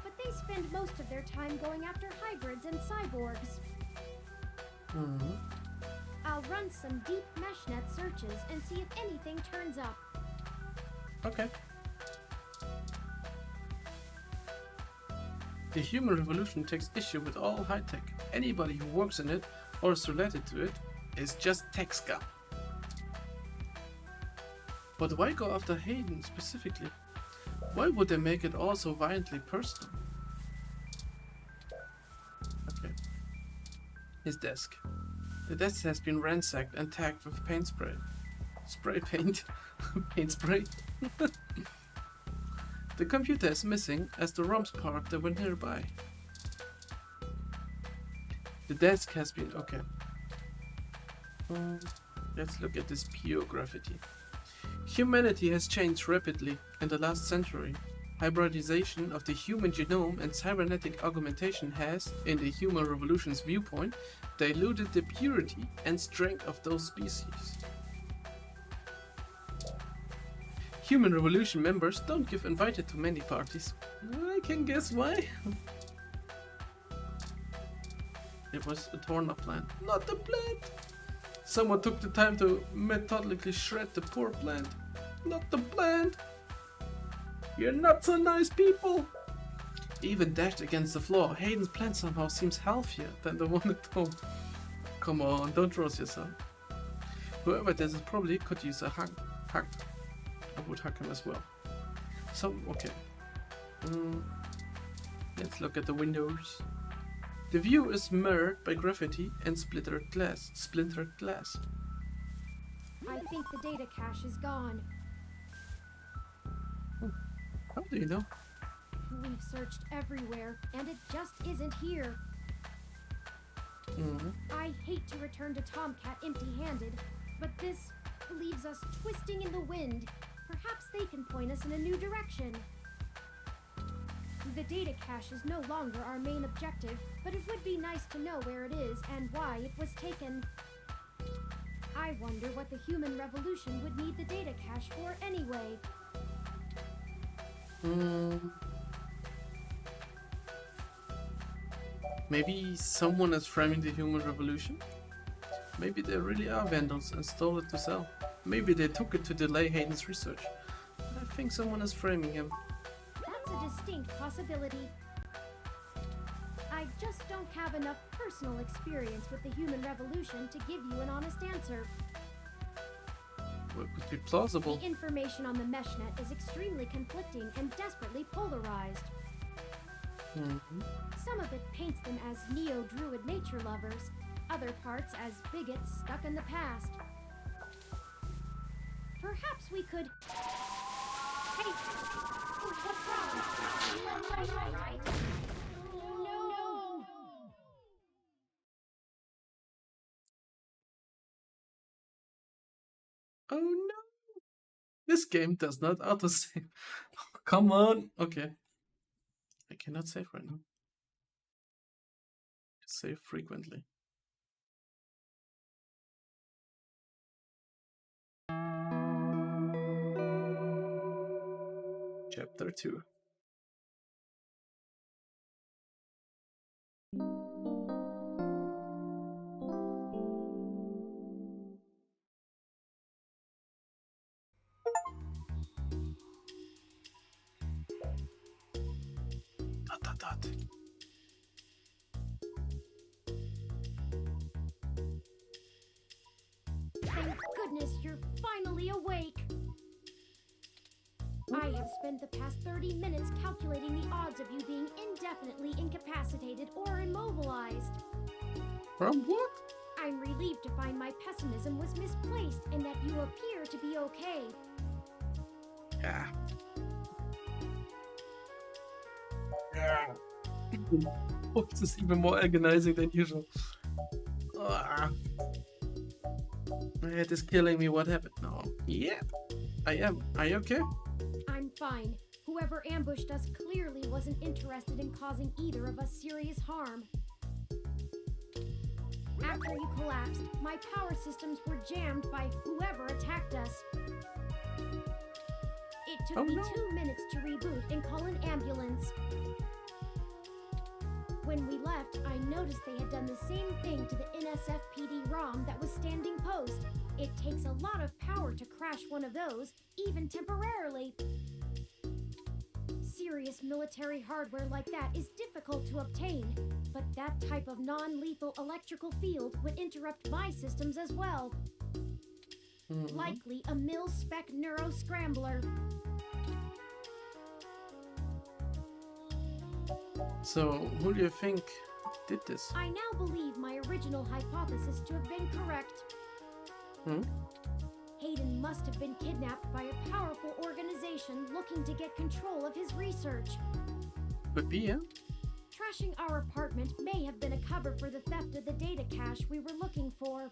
but they spend most of their time going after hybrids and cyborgs. I'll run some deep meshnet searches and see if anything turns up. Okay. The human revolution takes issue with all high tech. Anybody who works in it or is related to it is just tech scum. But why go after Hayden specifically? Why would they make it all so violently personal? Okay. His desk. The desk has been ransacked and tagged with paint spray. Spray paint? Paint spray? The computer is missing as the ROMs part that were nearby. The desk has been... okay. Let's look at this pure graffiti. Humanity has changed rapidly in the last century. Hybridization of the human genome and cybernetic augmentation has, in the human revolution's viewpoint, diluted the purity and strength of those species. Human revolution members don't get invited to many parties. I can guess why. It was a torn up plant. Not the plant! Someone took the time to methodically shred the poor plant. Not the plant! You're not so nice people! Even dashed against the floor, Hayden's plant somehow seems healthier than the one at home. Come on, don't roast yourself. Whoever this is probably could use a hug. I would hug him as well. So, okay. Let's look at the windows. The view is mirrored by graffiti and splintered glass. I think the data cache is gone. How do you know? We've searched everywhere, and it just isn't here. I hate to return to Tomcat empty-handed, but this leaves us twisting in the wind. Perhaps they can point us in a new direction. The data cache is no longer our main objective, but it would be nice to know where it is and why it was taken. I wonder what the human revolution would need the data cache for anyway. Maybe someone is framing the human revolution? Maybe they really are vandals and stole it to sell. Maybe they took it to delay Hayden's research. I think someone is framing him. That's a distinct possibility. I just don't have enough personal experience with the human revolution to give you an honest answer. Well, it could be plausible. The information on the meshnet is extremely conflicting and desperately polarized. Some of it paints them as neo-druid nature lovers, other parts as bigots stuck in the past. Perhaps we could... Hey! What's wrong? You all right? This game does not autosave. Come on. Okay. I cannot save right now. Save frequently. Chapter 2. Dot, dot, dot. Thank goodness you're finally awake. I have spent the past 30 minutes calculating the odds of you being indefinitely incapacitated or immobilized. From what? I'm relieved to find my pessimism was misplaced and that you appear to be okay. Yeah. Yeah. Oh, this is even more agonizing than usual. Ah. My head is killing me. What happened? No. Yeah. I am. Are you okay? I'm fine. Whoever ambushed us clearly wasn't interested in causing either of us serious harm. After you collapsed, my power systems were jammed by whoever attacked us. It took me 2 minutes to reboot and call an ambulance. When we left, I noticed they had done the same thing to the NSFPD ROM that was standing post. It takes a lot of power to crash one of those, even temporarily. Serious military hardware like that is difficult to obtain, but that type of non-lethal electrical field would interrupt my systems as well. Likely a mil-spec neuro-scrambler. So, who do you think did this? I now believe my original hypothesis to have been correct. Hayden must have been kidnapped by a powerful organization looking to get control of his research. Could be, yeah. Trashing our apartment may have been a cover for the theft of the data cache we were looking for.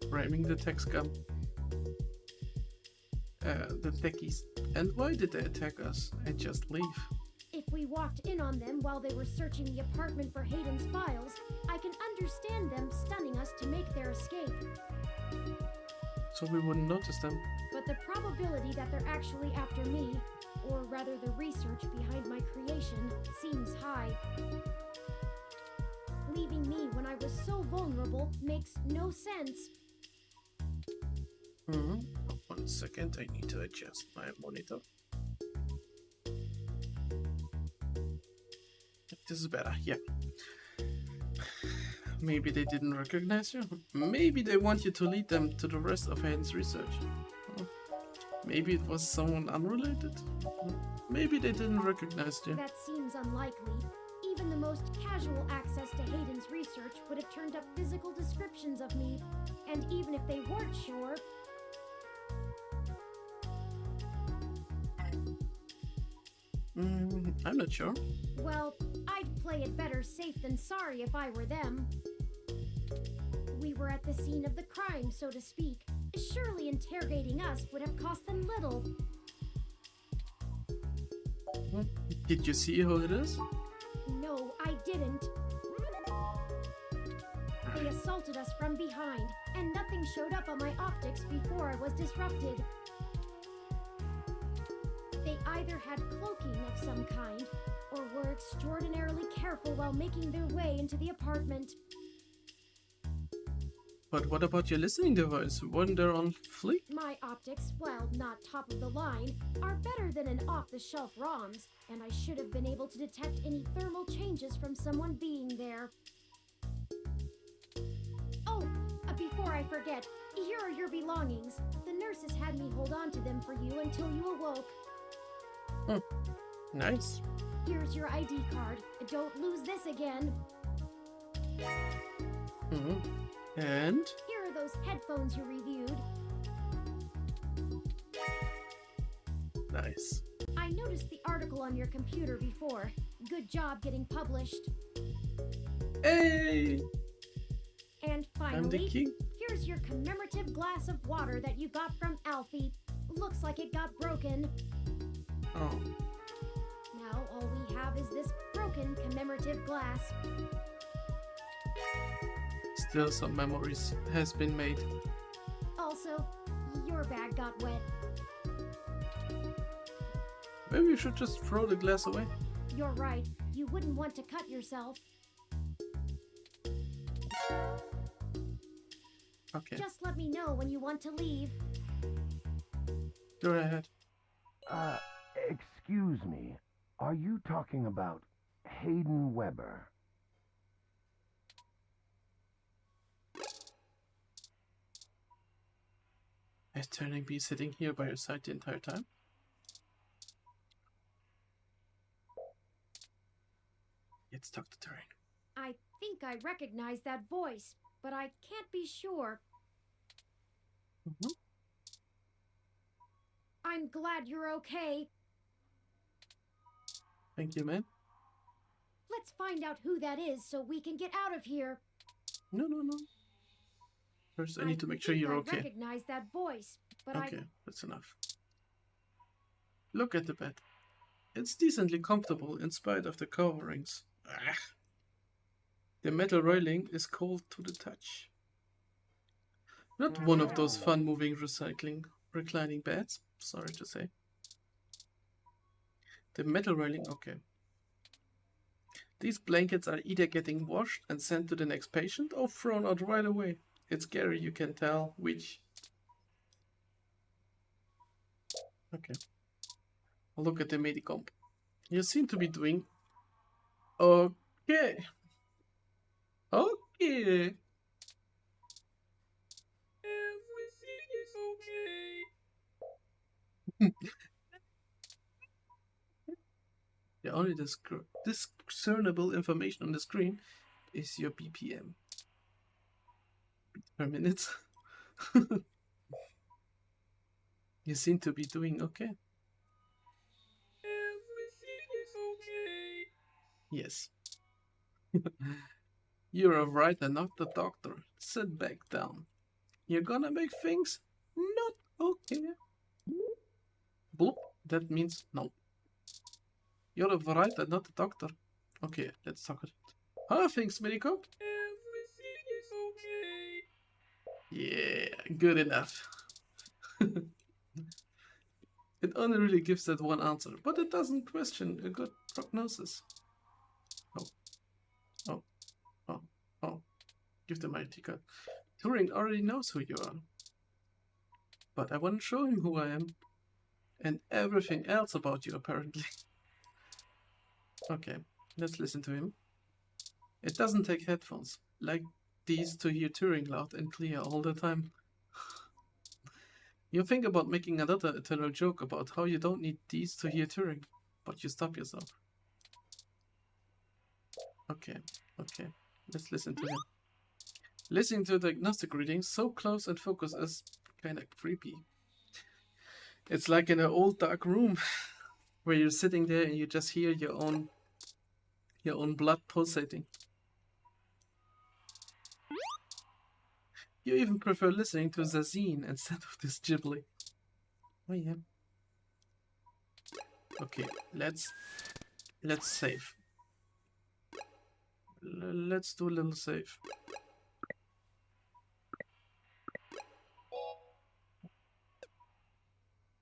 Ramming the tech scum. The techies. And why did they attack us and just leave? If we walked in on them while they were searching the apartment for Hayden's files, I can understand them stunning us to make their escape. So we wouldn't notice them. But the probability that they're actually after me, or rather the research behind my creation, seems high. Leaving me when I was so vulnerable makes no sense. 1 second, I need to adjust my monitor. This is better, yeah. Maybe they didn't recognize you. Maybe they want you to lead them to the rest of Hayden's research. Maybe it was someone unrelated. Maybe they didn't recognize you. That seems unlikely. Even the most casual access to Hayden's research would have turned up physical descriptions of me. And even if they weren't sure... I'm not sure. Well, I'd play it better safe than sorry if I were them. We were at the scene of the crime, so to speak. Surely interrogating us would have cost them little. Did you see who it is? No, I didn't. They assaulted us from behind, and nothing showed up on my optics before I was disrupted. They either had cloaking of some kind, or were extraordinarily careful while making their way into the apartment. But what about your listening device? Weren't they on fleek? My optics, well, not top of the line, are better than an off-the-shelf ROM's, and I should have been able to detect any thermal changes from someone being there. Oh, before I forget, here are your belongings. The nurses had me hold on to them for you until you awoke. Nice. Here's your ID card. Don't lose this again. And? Here are those headphones you reviewed. Nice. I noticed the article on your computer before. Good job getting published. Hey! And I'm the finally, king. here's your commemorative glass of water that you got from Alfie. Looks like it got broken. Oh. Now all we have is this broken commemorative glass. Still some memories has been made. Also, your bag got wet. Maybe you should just throw the glass away. You're right. You wouldn't want to cut yourself. Okay, Just let me know when you want to leave. go ahead. Excuse me. Are you talking about Hayden Weber? Is Turning be sitting here by your side the entire time? Let's talk to Turing. I think I recognize that voice, but I can't be sure. I'm glad you're okay. Thank you, man. Let's find out who that is so we can get out of here. No. First, I need to make sure you're I okay. recognize that voice, but Okay, that's enough. Look at the bed. It's decently comfortable in spite of the coverings. Ah. The metal railing is cold to the touch. Not one of those fun-moving reclining beds, sorry to say. The metal railing, okay. These blankets are either getting washed and sent to the next patient or thrown out right away. It's scary, you can tell which. Okay. Look at the Medicomp. You seem to be doing okay. Okay. Everything is okay. The only discernible information on the screen is your BPM. Beats per minute. You seem to be doing okay. Everything is okay. Yes. You're a writer, not the doctor. Sit back down. You're gonna make things not okay. Bloop. That means no. You're a writer, not the doctor. Okay, let's talk it. How are things, Medico? Everything is okay. Yeah, good enough. It only really gives that one answer, but it doesn't question a good prognosis. Oh. Give the mighty cut. Turing already knows who you are. But I want to show him who I am. And everything else about you, apparently. Okay, let's listen to him. It doesn't take headphones like these to hear Turing loud and clear all the time. You think about making another eternal joke about how you don't need these to hear Turing, but you stop yourself. Okay, let's listen to him. Listening to diagnostic readings so close and focused is kinda creepy. It's like in an old dark room where you're sitting there and you just hear your own blood pulsating. You even prefer listening to Zazine instead of this Ghibli. Oh yeah. Okay, let's save. Let's do a little save.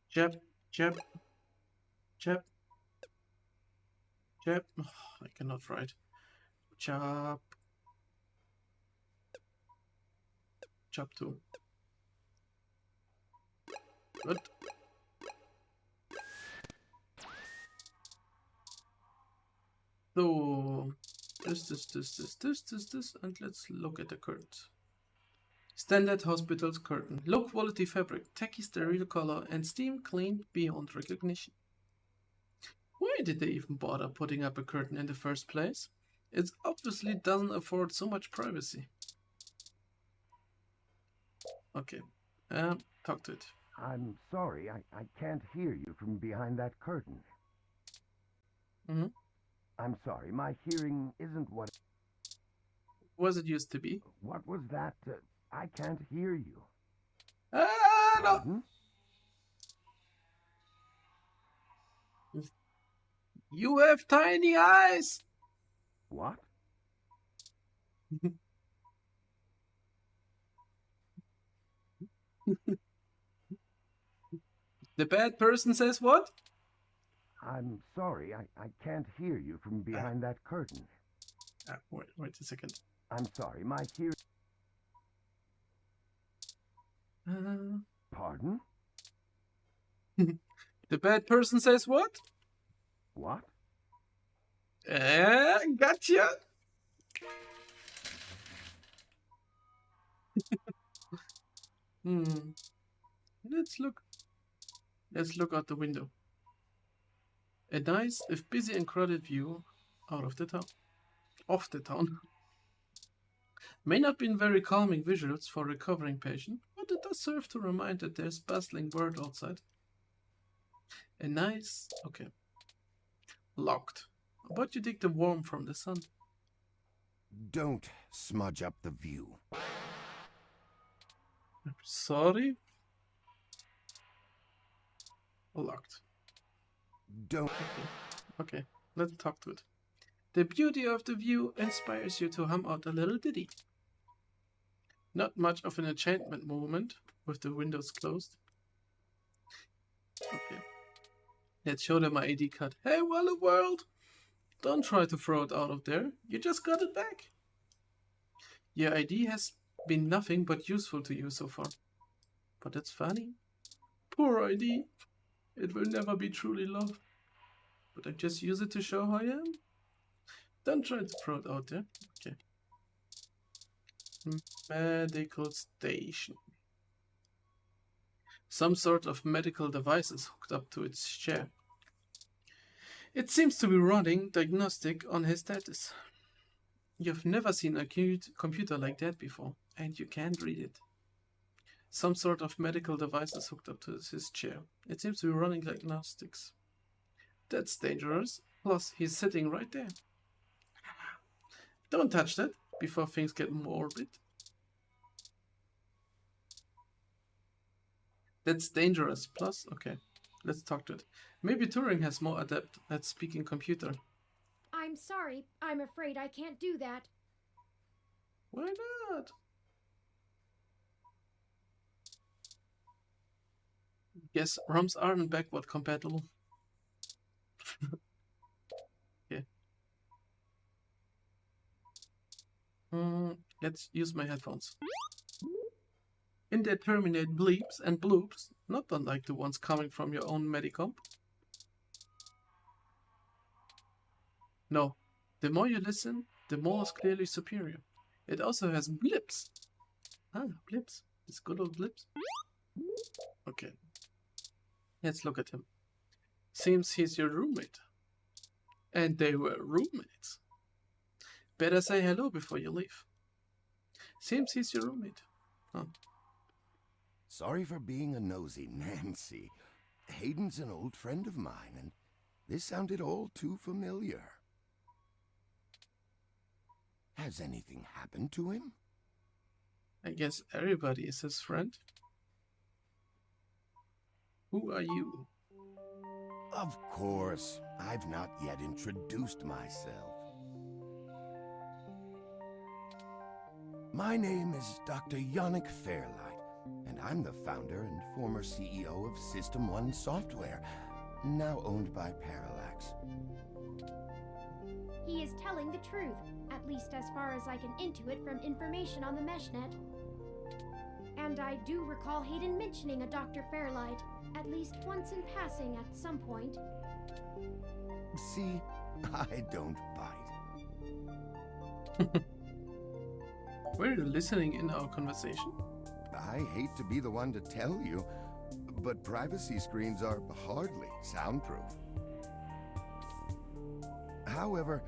Jab. Oh, I cannot write. Chop 2. Good. So this, and let's look at the curtains. Standard hospital's curtain. Low quality fabric, tacky sterile color, and steam cleaned beyond recognition. Why did they even bother putting up a curtain in the first place? It obviously doesn't afford so much privacy. Okay, talk to it. I'm sorry, I can't hear you from behind that curtain. Mm-hmm. I'm sorry, my hearing isn't what it used to be. What was that? I can't hear you. No! Pardon? You have tiny eyes! What? The bad person says what? I'm sorry, I can't hear you from behind that curtain. Wait a second. I'm sorry, my hearing... Pardon? The bad person says what? What? Gotcha! Let's look out the window. A nice, if busy and crowded view out of the town. Off the town. May not be very calming visuals for a recovering patient, but it does serve to remind that there's bustling world outside. A nice... okay. Locked. But you dig the warmth from the sun. Don't smudge up the view. I'm sorry? Locked. Don't... Okay, let's talk to it. The beauty of the view inspires you to hum out a little ditty. Not much of an enchantment moment with the windows closed. Okay. Let's show them my ID card. Hey, well, the world! Don't try to throw it out of there. You just got it back. Your ID has been nothing but useful to you so far. But it's funny. Poor ID. It will never be truly loved. But I just use it to show who I am. Don't try to throw it out there. Okay. Medical station. Some sort of medical device is hooked up to its chair. It seems to be running diagnostic on his status. You've never seen a computer like that before, and you can't read it. Some sort of medical device is hooked up to his chair. It seems to be running diagnostics. That's dangerous. Plus, he's sitting right there. Don't touch that before things get morbid. That's dangerous. Plus, okay, let's talk to it. Maybe Turing has more adept at speaking computer. I'm sorry. I'm afraid I can't do that. Why not? Guess ROMs aren't backward compatible. Okay. Let's use my headphones. Indeterminate bleeps and bloops, not unlike the ones coming from your own Medicomp. No, the more you listen, the more it's clearly superior. It also has blips. Ah, blips. These good old blips. Okay. Let's look at him. Seems he's your roommate. And they were roommates. Better say hello before you leave. Seems he's your roommate. Huh. Sorry for being a nosy, Nancy. Hayden's an old friend of mine, and this sounded all too familiar. Has anything happened to him? I guess everybody is his friend. Who are you? Of course, I've not yet introduced myself. My name is Dr. Yannick Fairlight, and I'm the founder and former CEO of System 1 Software, now owned by Parallax. He is telling the truth, at least as far as I can intuit from information on the meshnet. And I do recall Hayden mentioning a Dr. Fairlight, at least once in passing at some point. See, I don't bite. Were you listening in our conversation? I hate to be the one to tell you, but privacy screens are hardly soundproof. However,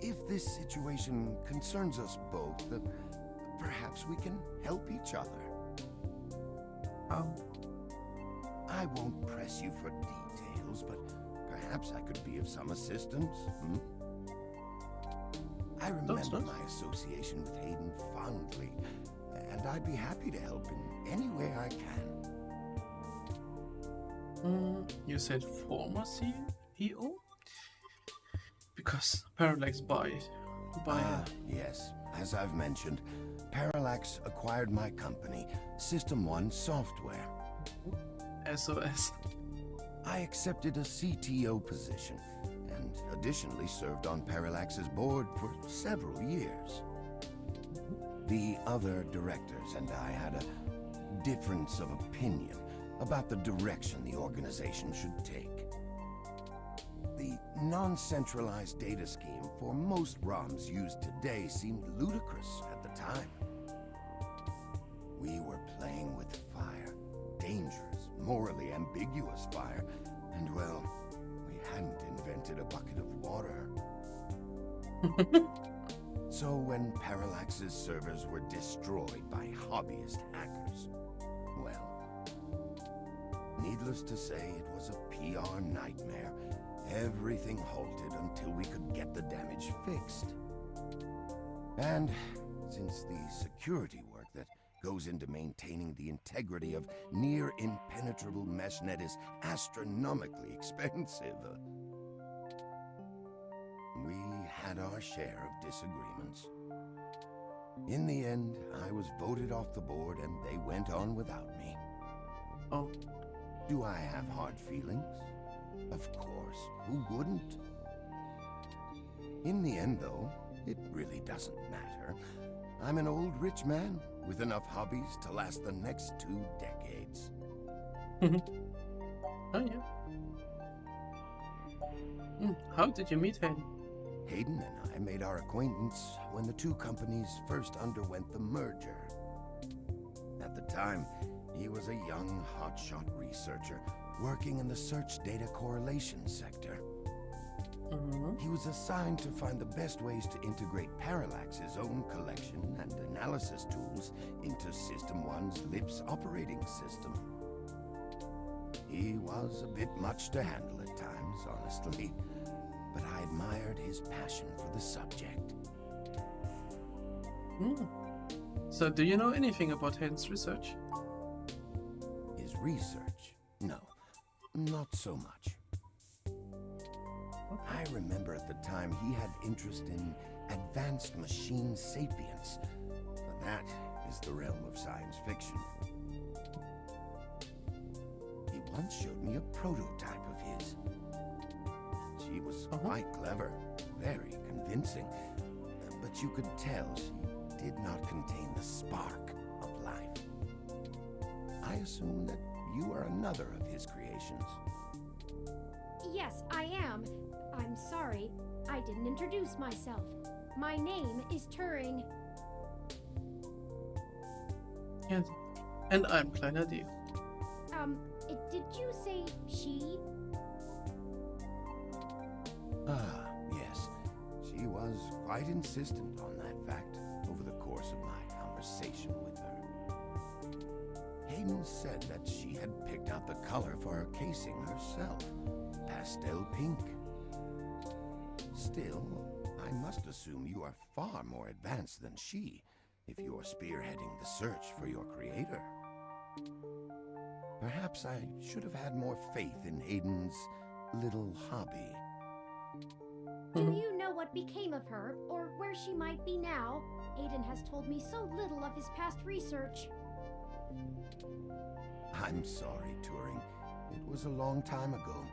if this situation concerns us both, perhaps we can help each other. I won't press you for details, but perhaps I could be of some assistance. I remember my association with Hayden fondly, and I'd be happy to help in any way I can. You said former EO? Because Parallax buy Yes. As I've mentioned, Parallax acquired my company, System 1 Software. SOS. I accepted a CTO position, and additionally served on Parallax's board for several years. The other directors and I had a difference of opinion about the direction the organization should take. The non-centralized data scheme for most ROMs used today seemed ludicrous at the time. We were playing with fire, dangerous, morally ambiguous fire, and well, we hadn't invented a bucket of water. So when Parallax's servers were destroyed by hobbyist hackers, well, needless to say, it was a PR nightmare. Everything halted until we could get the damage fixed. And since the security work that goes into maintaining the integrity of near-impenetrable meshnet is astronomically expensive, we had our share of disagreements. In the end, I was voted off the board and they went on without me. Oh. Do I have hard feelings? Of course, who wouldn't? In the end, though, it really doesn't matter. I'm an old rich man with enough hobbies to last the next 2 decades. Oh, yeah. How did you meet Hayden? Hayden and I made our acquaintance when the 2 companies first underwent the merger. At the time, he was a young, hotshot researcher working in the search data correlation sector. He was assigned to find the best ways to integrate Parallax's own collection and analysis tools into System 1's LIPS operating system. He was a bit much to handle at times, honestly, but I admired his passion for the subject. So do you know anything about Hayden's research? His research? No, not so much. I remember at the time he had interest in advanced machine sapience, but that is the realm of science fiction. He once showed me a prototype of his. She was quite clever, very convincing, but you could tell she did not contain the spark of life. I assume that you are another of his creations. Yes, I am. I'm sorry, I didn't introduce myself. My name is Turing. Yes. And I'm Kleinerdeal. Did you say she? Ah, yes. She was quite insistent on that fact over the course of my conversation with her. Hayden said that she had picked out the color for her casing herself, pastel pink. Still, I must assume you are far more advanced than she if you're spearheading the search for your creator. Perhaps I should have had more faith in Hayden's little hobby. Do you know what became of her, or where she might be now? Hayden has told me so little of his past research. I'm sorry, Turing. It was a long time ago,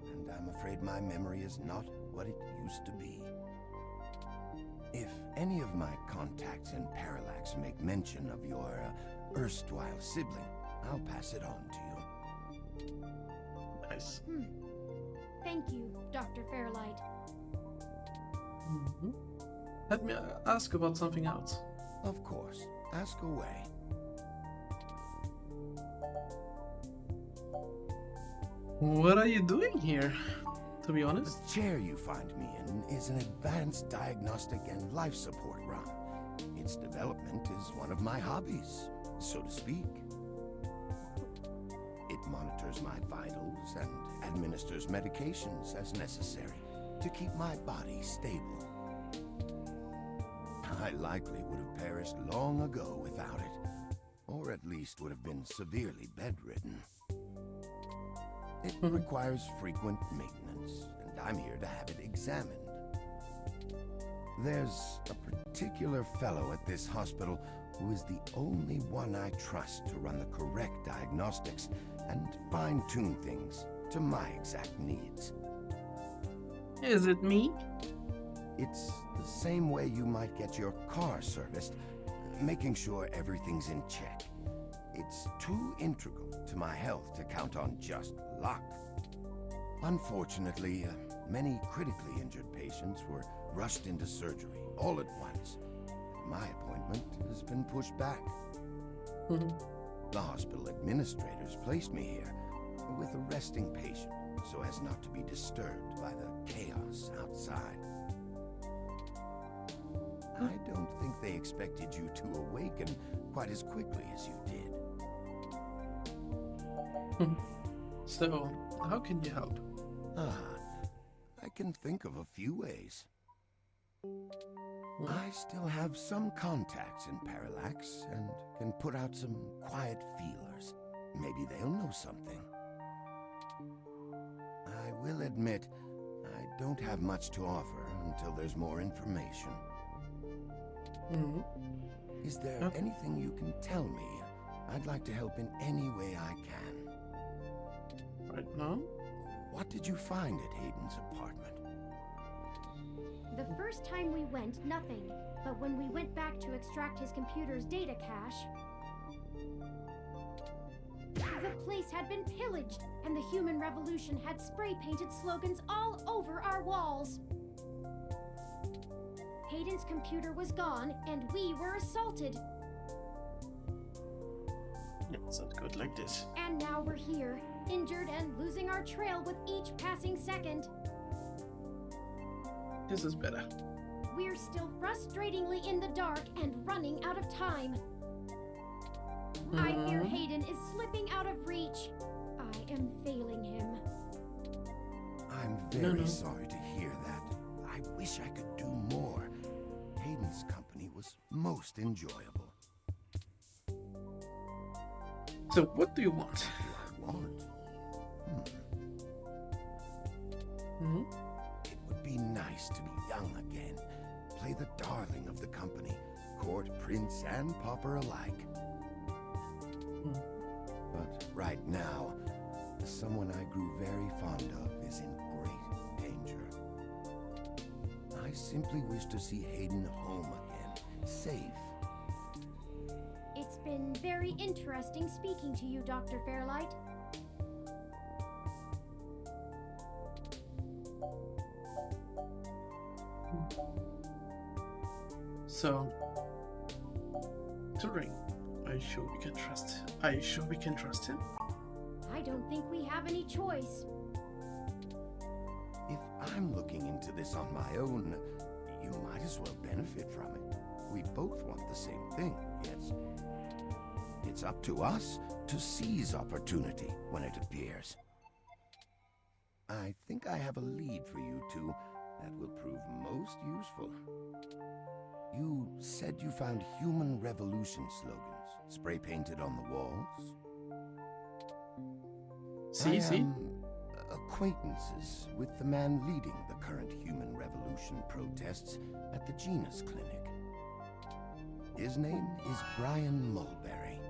and I'm afraid my memory is not what it used to be. If any of my contacts in Parallax make mention of your erstwhile sibling, I'll pass it on to you. Nice. Thank you, Dr. Fairlight. Let me ask about something else. Of course. Ask away. What are you doing here, to be honest? The chair you find me in is an advanced diagnostic and life support run. Its development is one of my hobbies, so to speak. It monitors my vitals and administers medications as necessary to keep my body stable. I likely would have perished long ago without it, or at least would have been severely bedridden. It requires frequent maintenance, records, and I'm here to have it examined. There's a particular fellow at this hospital who is the only one I trust to run the correct diagnostics and fine-tune things to my exact needs. Is it me? It's the same way you might get your car serviced, making sure everything's in check. It's too integral to my health to count on just luck. Unfortunately, many critically injured patients were rushed into surgery all at once. My appointment has been pushed back. The hospital administrators placed me here with a resting patient so as not to be disturbed by the chaos outside. I don't think they expected you to awaken quite as quickly as you did. So, how can you help? I can think of a few ways. I still have some contacts in Parallax and can put out some quiet feelers. Maybe they'll know something. I will admit, I don't have much to offer until there's more information. Is there anything you can tell me? I'd like to help in any way I can. Right now? What did you find at Haydens' apartment? The first time we went, nothing. But when we went back to extract his computer's data cache, the place had been pillaged, and the human revolution had spray-painted slogans all over our walls. Haydens' computer was gone, and we were assaulted. It's not good like this. And now we're here, injured and losing our trail with each passing second. This is better. We're still frustratingly in the dark and running out of time. I fear Hayden is slipping out of reach. I am failing him. I'm very sorry to hear that. I wish I could do more. Hayden's company was most enjoyable. So, what do you want? Want? It would be nice to be young again. Play the darling of the company. Court prince and pauper alike. But right now, someone I grew very fond of is in great danger. I simply wish to see Hayden home again, safe. It's been very interesting speaking to you, Dr. Fairlight. So, Turing, are you sure we can trust him? Are you sure we can trust him? I don't think we have any choice. If I'm looking into this on my own, you might as well benefit from it. We both want the same thing, yes? It's up to us to seize opportunity when it appears. I think I have a lead for you two that will prove most useful. You said you found human revolution slogans spray-painted on the walls? I am acquaintances with the man leading the current human revolution protests at the Genus Clinic. His name is Brian Mulberry.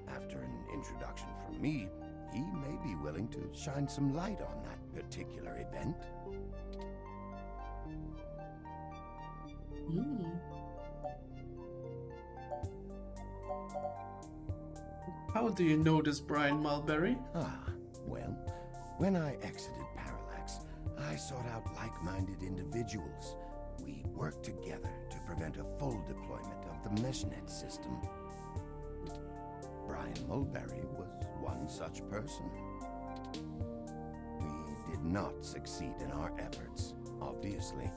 After an introduction from me, he may be willing to shine some light on that particular event. How do you know this Brian Mulberry? Well, when I exited Parallax, I sought out like-minded individuals. We worked together to prevent a full deployment of the MeshNet system. Brian Mulberry was one such person. We did not succeed in our efforts, obviously.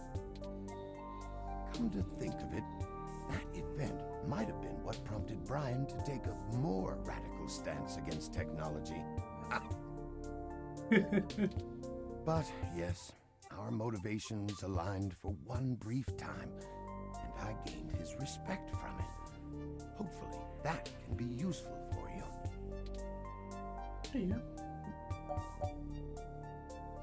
Come to think of it, that event might have been what prompted Brian to take a more radical stance against technology. But yes, our motivations aligned for one brief time, and I gained his respect from it. Hopefully, that can be useful for you.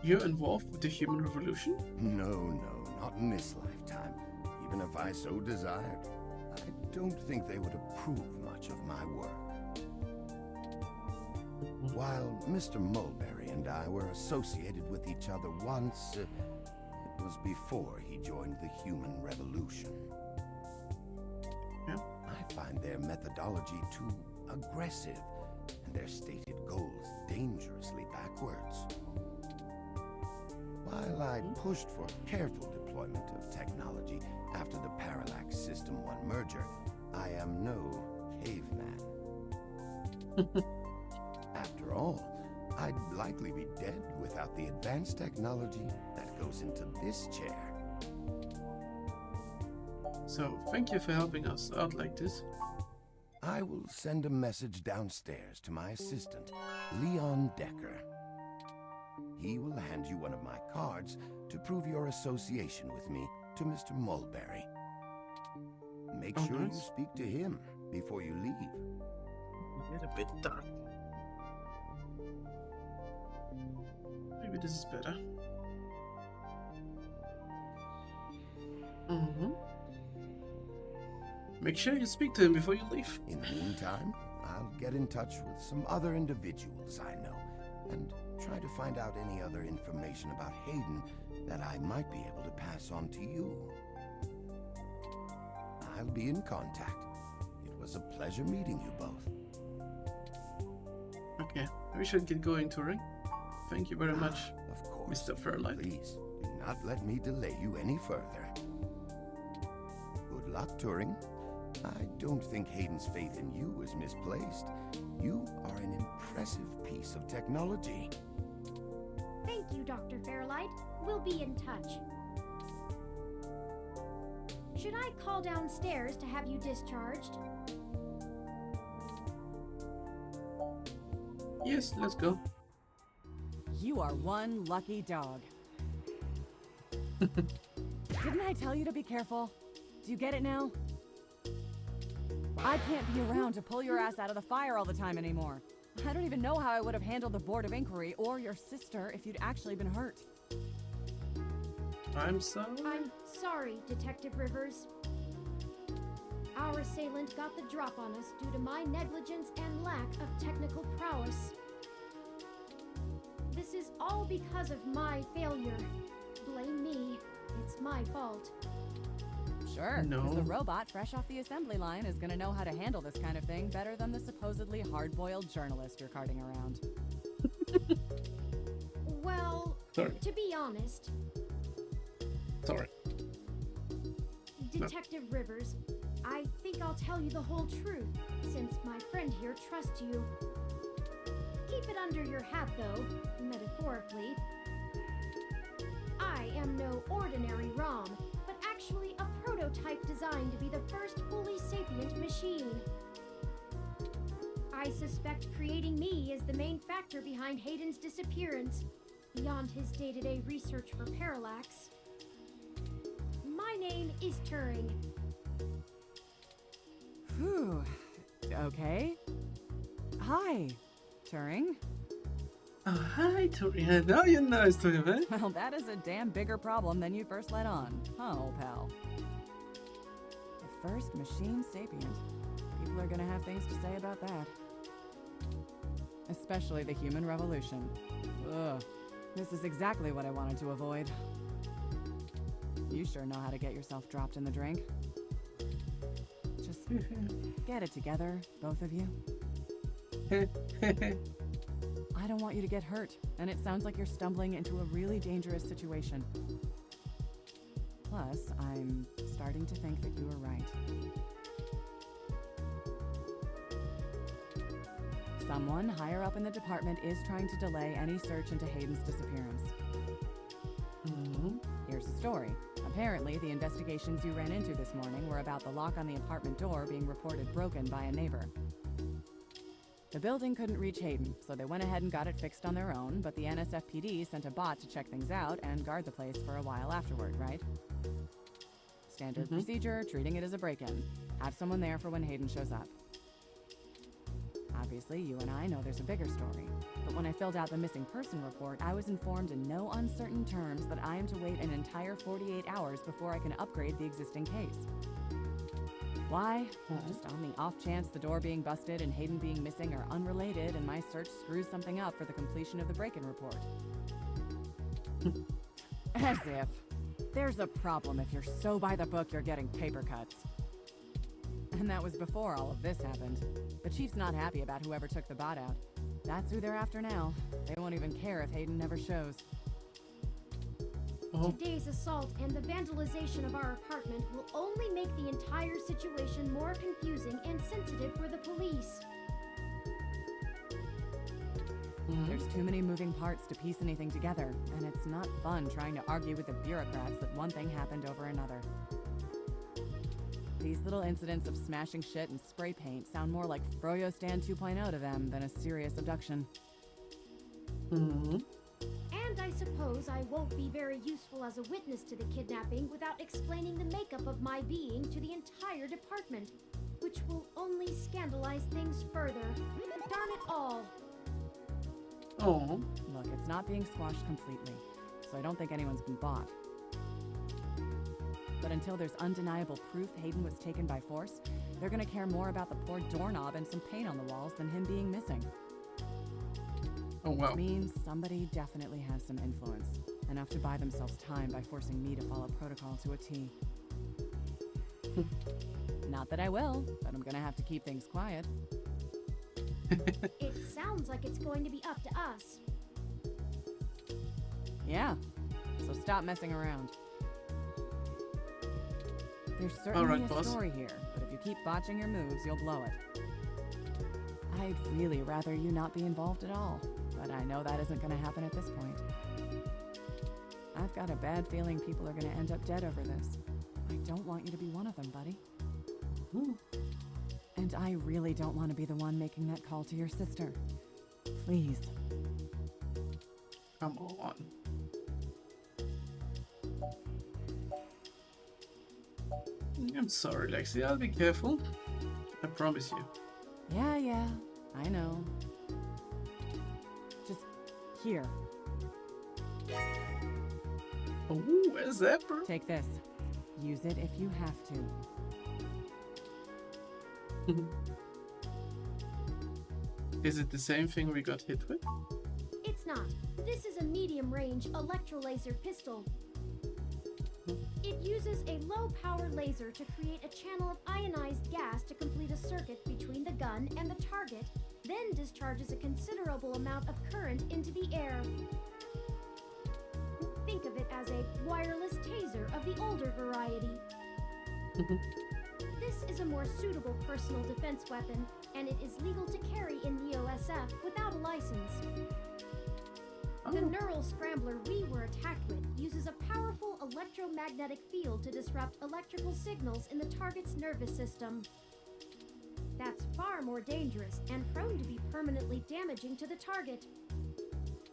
You're involved with the human revolution? No, not in this lifetime. Even if I so desired, I don't think they would approve much of my work. While Mr. Mulberry and I were associated with each other once, it was before he joined the human revolution. Yeah. I find their methodology too aggressive, and their stated goals dangerously backwards. While I'd pushed for careful deployment of technology after the Parallax System 1 merger, I am no caveman. After all, I'd likely be dead without the advanced technology that goes into this chair. So, thank you for helping us out like this. I will send a message downstairs to my assistant, Leon Dekker. He will hand you one of my cards to prove your association with me to Mr. Mulberry. Make sure you speak to him before you leave. Get a bit dark. Maybe this is better. Make sure you speak to him before you leave. In the meantime, I'll get in touch with some other individuals I know and try to find out any other information about Hayden that I might be able to pass on to you. I'll be in contact. It was a pleasure meeting you both. Okay, we should get going, Turing. Thank you very much, Of course. Mr. Fairlight. Please, do not let me delay you any further. Good luck, Turing. I don't think Hayden's faith in you is misplaced. You are an impressive piece of technology. Thank you, Dr. Fairlight. We'll be in touch. Should I call downstairs to have you discharged? Yes, let's go. You are one lucky dog. Didn't I tell you to be careful? Do you get it now? I can't be around to pull your ass out of the fire all the time anymore. I don't even know how I would have handled the Board of Inquiry or your sister if you'd actually been hurt. I'm sorry. I'm sorry, Detective Rivers. Our assailant got the drop on us due to my negligence and lack of technical prowess. This is all because of my failure. Blame me. It's my fault. Sure, No. because the robot fresh off the assembly line is going to know how to handle this kind of thing better than the supposedly hard-boiled journalist you're carting around. Well, Sorry. to be honest, Sorry. Detective Rivers, I think I'll tell you the whole truth, since my friend here trusts you. Keep it under your hat, though, metaphorically. I am no ordinary ROM, but actually a prototype designed to be the first fully sapient machine. I suspect creating me is the main factor behind Hayden's disappearance, beyond his day-to-day research for Parallax. My name is Turing. Whew. Okay. Hi, Turing. Oh, hi, Turing. Now you're nice to him, eh? Well, that is a damn bigger problem than you first let on, huh, old pal? The first machine sapient. People are gonna have things to say about that. Especially the human revolution. Ugh. This is exactly what I wanted to avoid. You sure know how to get yourself dropped in the drink. Just get it together, both of you. I don't want you to get hurt, and it sounds like you're stumbling into a really dangerous situation. Plus, I'm starting to think that you were right. Someone higher up in the department is trying to delay any search into Hayden's disappearance. Here's the story. Apparently, the investigations you ran into this morning were about the lock on the apartment door being reported broken by a neighbor. The building couldn't reach Hayden, so they went ahead and got it fixed on their own, but the NSFPD sent a bot to check things out and guard the place for a while afterward, right? Standard procedure, treating it as a break-in. Have someone there for when Hayden shows up. Obviously, you and I know there's a bigger story, but when I filled out the missing person report, I was informed in no uncertain terms that I am to wait an entire 48 hours before I can upgrade the existing case. Why? Just on the off chance the door being busted and Hayden being missing are unrelated and my search screws something up for the completion of the break-in report. As if. There's a problem if you're so by the book you're getting paper cuts. And that was before all of this happened. The chief's not happy about whoever took the bot out. That's who they're after now. They won't even care if Hayden never shows. Today's assault and the vandalization of our apartment will only make the entire situation more confusing and sensitive for the police. There's too many moving parts to piece anything together, and it's not fun trying to argue with the bureaucrats that one thing happened over another. These little incidents of smashing shit and spray paint sound more like Froyo Stand 2.0 to them than a serious abduction. And I suppose I won't be very useful as a witness to the kidnapping without explaining the makeup of my being to the entire department, which will only scandalize things further. Darn it all! Oh. Look, it's not being squashed completely, so I don't think anyone's been bought. But until there's undeniable proof Hayden was taken by force, they're gonna care more about the poor doorknob and some paint on the walls than him being missing. Oh, wow. Which means somebody definitely has some influence, enough to buy themselves time by forcing me to follow protocol to a T. Not that I will, but I'm gonna have to keep things quiet. It sounds like it's going to be up to us. Yeah, so stop messing around. There's All certainly right, a boss. story here, but if you keep botching your moves, you'll blow it. I'd really rather you not be involved at all, but I know that isn't going to happen at this point. I've got a bad feeling people are going to end up dead over this. I don't want you to be one of them, buddy. And I really don't want to be the one making that call to your sister. Please. Come on. I'm sorry, Lexi. I'll be careful. I promise you. Yeah, I know. Just here. Oh, a zapper. Take this. Use it if you have to. Is it the same thing we got hit with? It's not. This is a medium-range electrolaser pistol. It uses a low-power laser to create a channel of ionized gas to complete a circuit between the gun and the target, then discharges a considerable amount of current into the air. Think of it as a wireless taser of the older variety. This is a more suitable personal defense weapon, and it is legal to carry in the OSF without a license. The neural scrambler we were attacked with uses a powerful electromagnetic field to disrupt electrical signals in the target's nervous system. That's far more dangerous and prone to be permanently damaging to the target.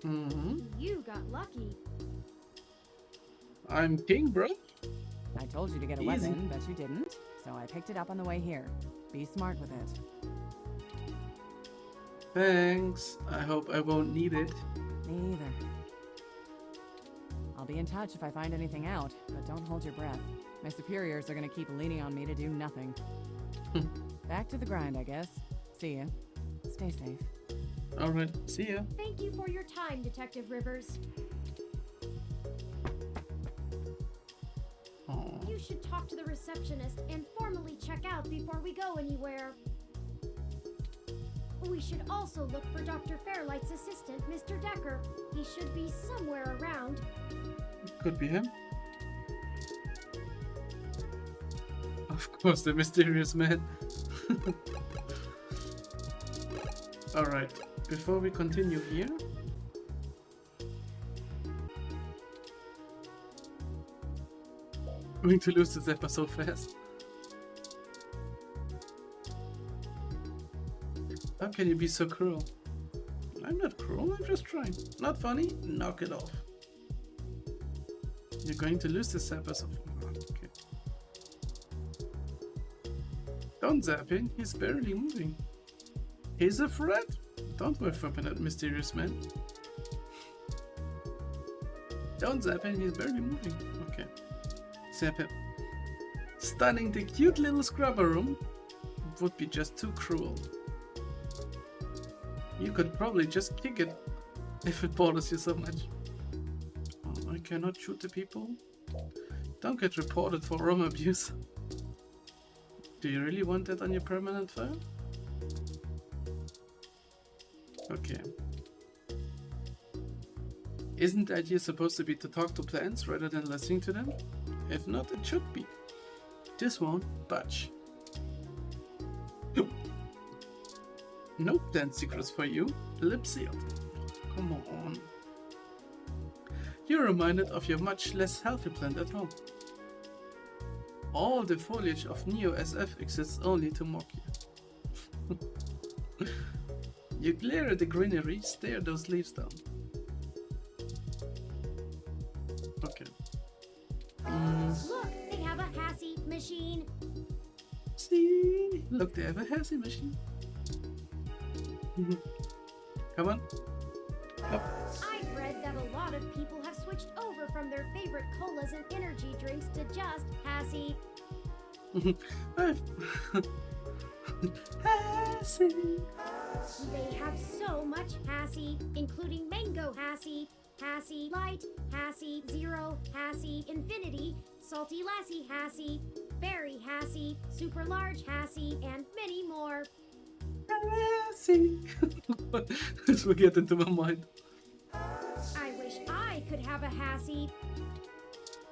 You got lucky. I'm king, bro. I told you to get a Easy. weapon, but you didn't, so I picked it up on the way here. Be smart with it. Thanks. I hope I won't need it. Me either. I'll be in touch if I find anything out, but don't hold your breath. My superiors are gonna keep leaning on me to do nothing. Back to the grind, I guess. See ya. Stay safe. Alright, see ya. Thank you for your time, Detective Rivers. Aw. You should talk to the receptionist and formally check out before we go anywhere. We should also look for Dr. Fairlight's assistant, Mr. Dekker. He should be somewhere around. Could be him. Of course, the mysterious man. Alright, before we continue here. Going to lose this episode so fast. How can you be so cruel? I'm not cruel, I'm just trying. Not funny? Knock it off. You're going to lose the Zappers of... Okay. Don't zap him, he's barely moving. He's a threat? Don't worry for that mysterious man. Don't zap him, he's barely moving. Okay. Zap him. Stunning the cute little scrubber room would be just too cruel. You could probably just kick it if it bothers you so much. Oh, I cannot shoot the people. Don't get reported for room abuse. Do you really want that on your permanent file? Okay. Isn't the idea supposed to be to talk to plants rather than listening to them? If not, it should be. This won't budge. No plant secrets for you. Lip sealed. Come on. You're reminded of your much less healthy plant at home. All the foliage of Neo-SF exists only to mock you. You glare at the greenery, stare those leaves down. Okay. Look, they have a Hassie machine. See? Look, they have a Hassie machine. Come on. Up. I've read that a lot of people have switched over from their favorite colas and energy drinks to just Hassie. Hassie. They have so much Hassie, including Mango Hassie, Hassie Light, Hassie Zero, Hassie Infinity, Salty Lassie Hassie, Berry Hassie, Super Large Hassie, and many more. Hassie. This will get into my mind. I wish I could have a Hassie.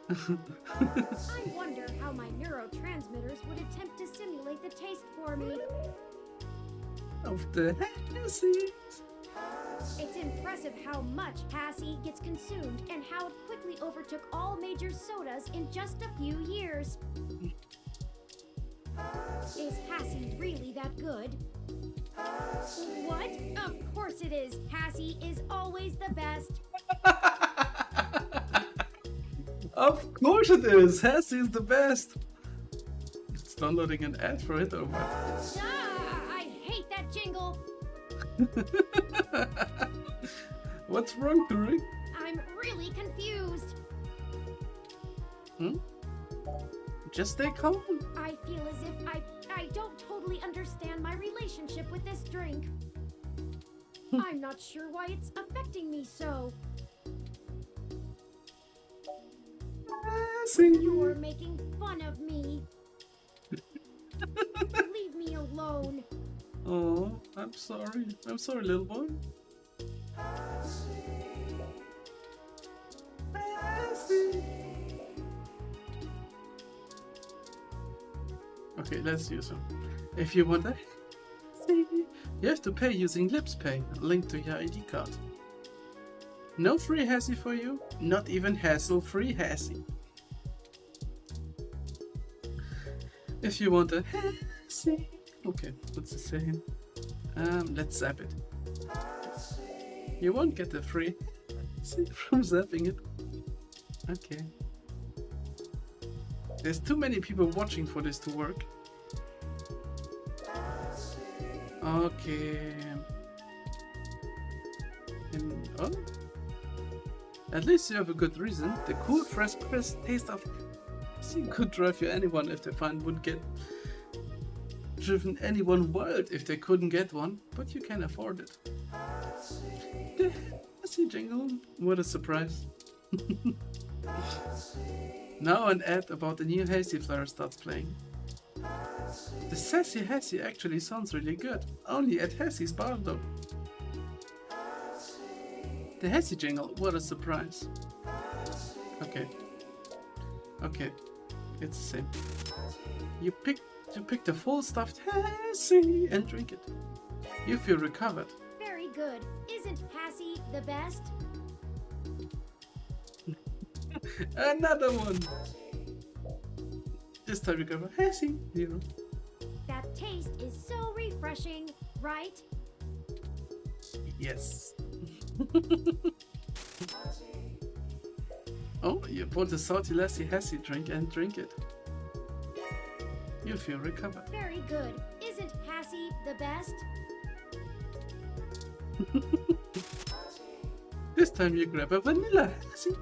I wonder how my neurotransmitters would attempt to simulate the taste for me. Of the Hassie. It's impressive how much Hassie gets consumed and how it quickly overtook all major sodas in just a few years. Is Hassie really that good? What? Of course it is. Hassie is always the best. Of course it is. Hassie is the best. It's downloading an ad for it or what? Ah, I hate that jingle. What's wrong, Turi? I'm really confused. Just stay calm. I feel as if I don't totally understand my relationship with this drink. I'm not sure why it's affecting me so. You're making fun of me. Leave me alone. Oh, I'm sorry. I'm sorry, little boy. Okay, let's use them. If you want that, you have to pay using Lips Pay, linked to your ID card. No free Hassie for you, not even hassle-free Hassie. If you want a Hassie, okay, what's the saying? Let's zap it. You won't get the free Hassie from zapping it. Okay. There's too many people watching for this to work. Okay. Oh. At least you have a good reason. The cool, fresh, crisp taste of Hassie could drive you anyone if they would get driven anyone wild if they couldn't get one, but you can afford it. The Hassie jingle, what a surprise. Now an ad about the new Hassie flower starts playing. The sassy Hassie actually sounds really good, only at Hassie's bar though. The Hassie jingle, what a surprise. Okay. Okay, it's the same. You pick the full stuffed Hassie and drink it. You feel recovered. Very good. Isn't Hassie the best? Another one! This time you go Hassie, you know. That taste is so refreshing, right? Yes. Oh, you bought a salty lassie Hassie drink and drink it. You feel recovered. Very good. Isn't Hassie the best? This time you grab a vanilla Hesse.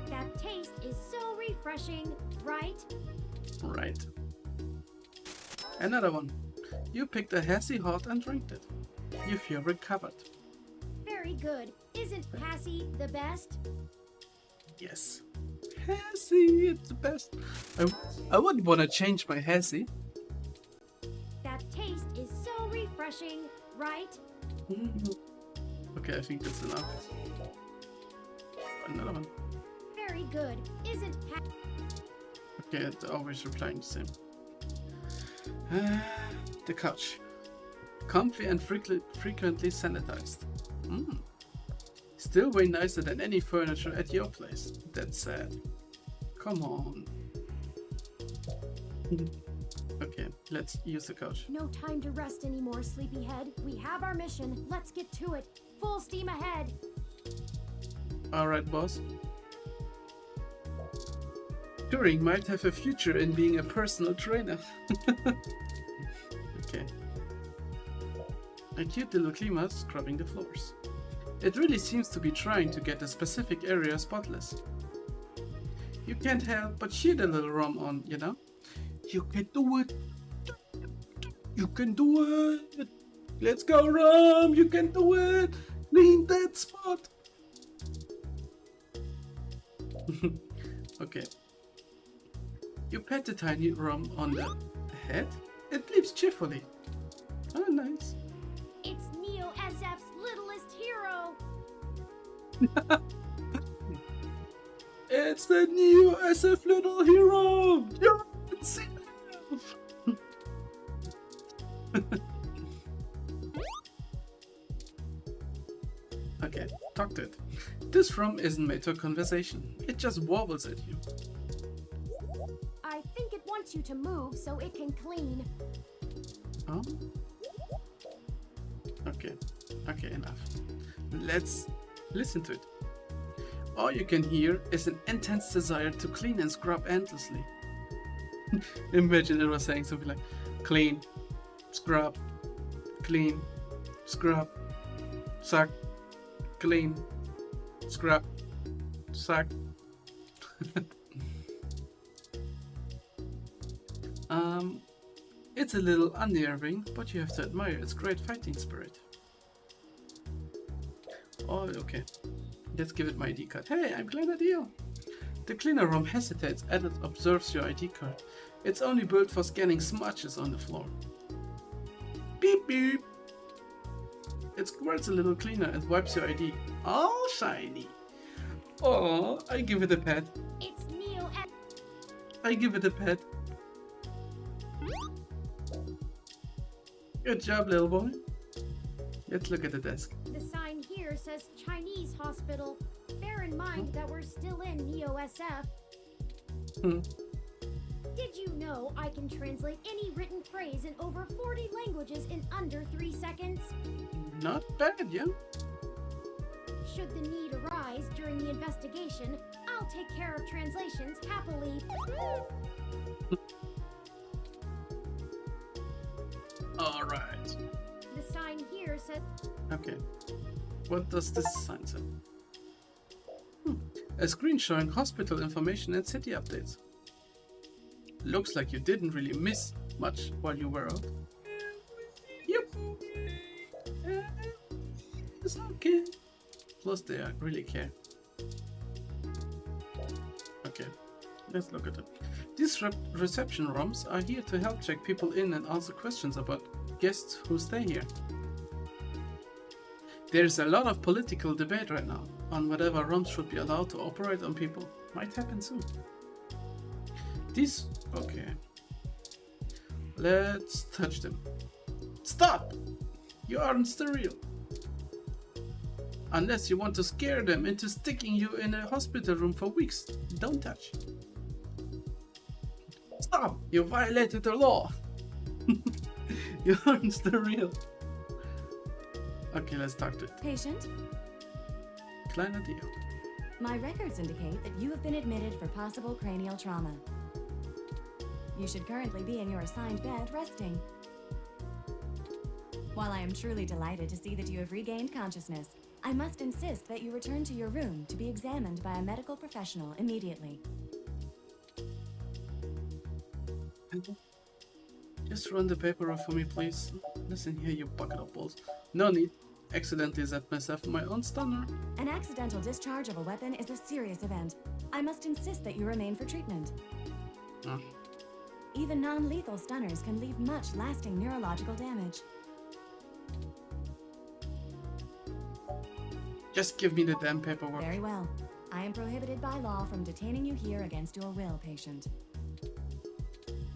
That taste is so refreshing, right? Right. Another one. You picked a Hesse hot and drank it. You feel recovered. Very good. Isn't Passy the best? Yes. Hesse, it's the best. I wouldn't want to change my Hesse. That taste is so refreshing, right? Okay, I think that's enough. Another one. Very good. Isn't Okay, it's always replying the same. The couch. Comfy and frequently sanitized. Still way nicer than any furniture at your place. That's sad. Come on. Okay, let's use the couch. No time to rest anymore, sleepyhead. We have our mission. Let's get to it. Full steam ahead. Alright, boss. Turing might have a future in being a personal trainer. Okay. A cute little cleaner scrubbing the floors. It really seems to be trying to get a specific area spotless. You can't help but cheer the little rum on, you know? You can do it! You can do it! Let's go, Rum! You can do it! Clean that spot! Okay. You pat the tiny Rum on the head. It leaps cheerfully. Oh, nice. It's Neo SF's littlest hero. It's the new SF little hero! You're insane! Okay, talk to it. This Rum isn't made for conversation. It just wobbles at you. I think it wants you to move so it can clean. Oh? Okay. Okay, enough. Let's listen to it. All you can hear is an intense desire to clean and scrub endlessly. Imagine it was saying something like clean, scrub, clean, scrub, suck, clean, scrub, suck. It's a little unnerving, but you have to admire its great fighting spirit. Oh, okay. Let's give it my ID card. Hey, I'm Kleinerdeal. The cleaner room hesitates as it observes your ID card. It's only built for scanning smudges on the floor. Beep beep. It squirts a little cleaner and wipes your ID. All shiny. Oh, I give it a pat. It's Neo F. I give it a pat. Good job, little boy. Let's look at the desk. The sign here says Chinese hospital. Bear in mind that we're still in Neo SF. Did you know I can translate any written phrase in over 40 languages in under 3 seconds? Not bad, yeah? Should the need arise during the investigation, I'll take care of translations happily. Alright. The sign here says... Okay. What does this sign say? A screen showing hospital information and city updates. Looks like you didn't really miss much while you were out. Yep. It's okay. Plus they really care. Okay. Let's look at it. These reception rooms are here to help check people in and answer questions about guests who stay here. There's a lot of political debate right now on whatever rooms should be allowed to operate on people. Might happen soon. These... okay. Let's touch them. Stop! You aren't sterile. Unless you want to scare them into sticking you in a hospital room for weeks. Don't touch. Stop! You violated the law! You aren't sterile. Okay, let's talk to it. Patient, Kleinerdeal. my records indicate that you have been admitted for possible cranial trauma. You should currently be in your assigned bed resting. While I am truly delighted to see that you have regained consciousness, I must insist that you return to your room to be examined by a medical professional immediately. Just run the paper for me, please. Listen here, you bucket of balls. No need. Accidentally zapped myself with my own stunner. An accidental discharge of a weapon is a serious event. I must insist that you remain for treatment. Ah. Even non-lethal stunners can leave much lasting neurological damage. Just give me the damn paperwork. Very well. I am prohibited by law from detaining you here against your will, patient.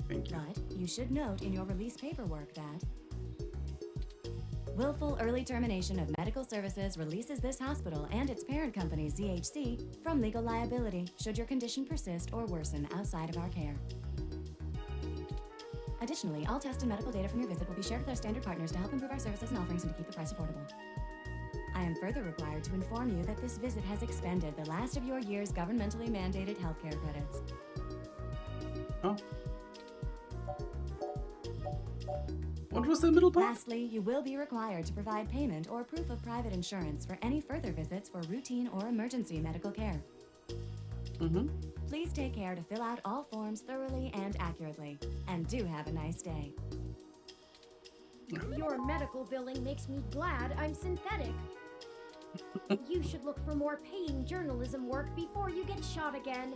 Thank you. But you should note in your release paperwork that willful early termination of medical services releases this hospital and its parent company, ZHC, from legal liability should your condition persist or worsen outside of our care. Additionally, all test and medical data from your visit will be shared with our standard partners to help improve our services and offerings and to keep the price affordable. I am further required to inform you that this visit has expended the last of your year's governmentally mandated healthcare credits. Oh. What was the middle part? Lastly, you will be required to provide payment or proof of private insurance for any further visits for routine or emergency medical care. Please take care to fill out all forms thoroughly and accurately. And do have a nice day. Your medical billing makes me glad I'm synthetic. You should look for more paying journalism work before you get shot again.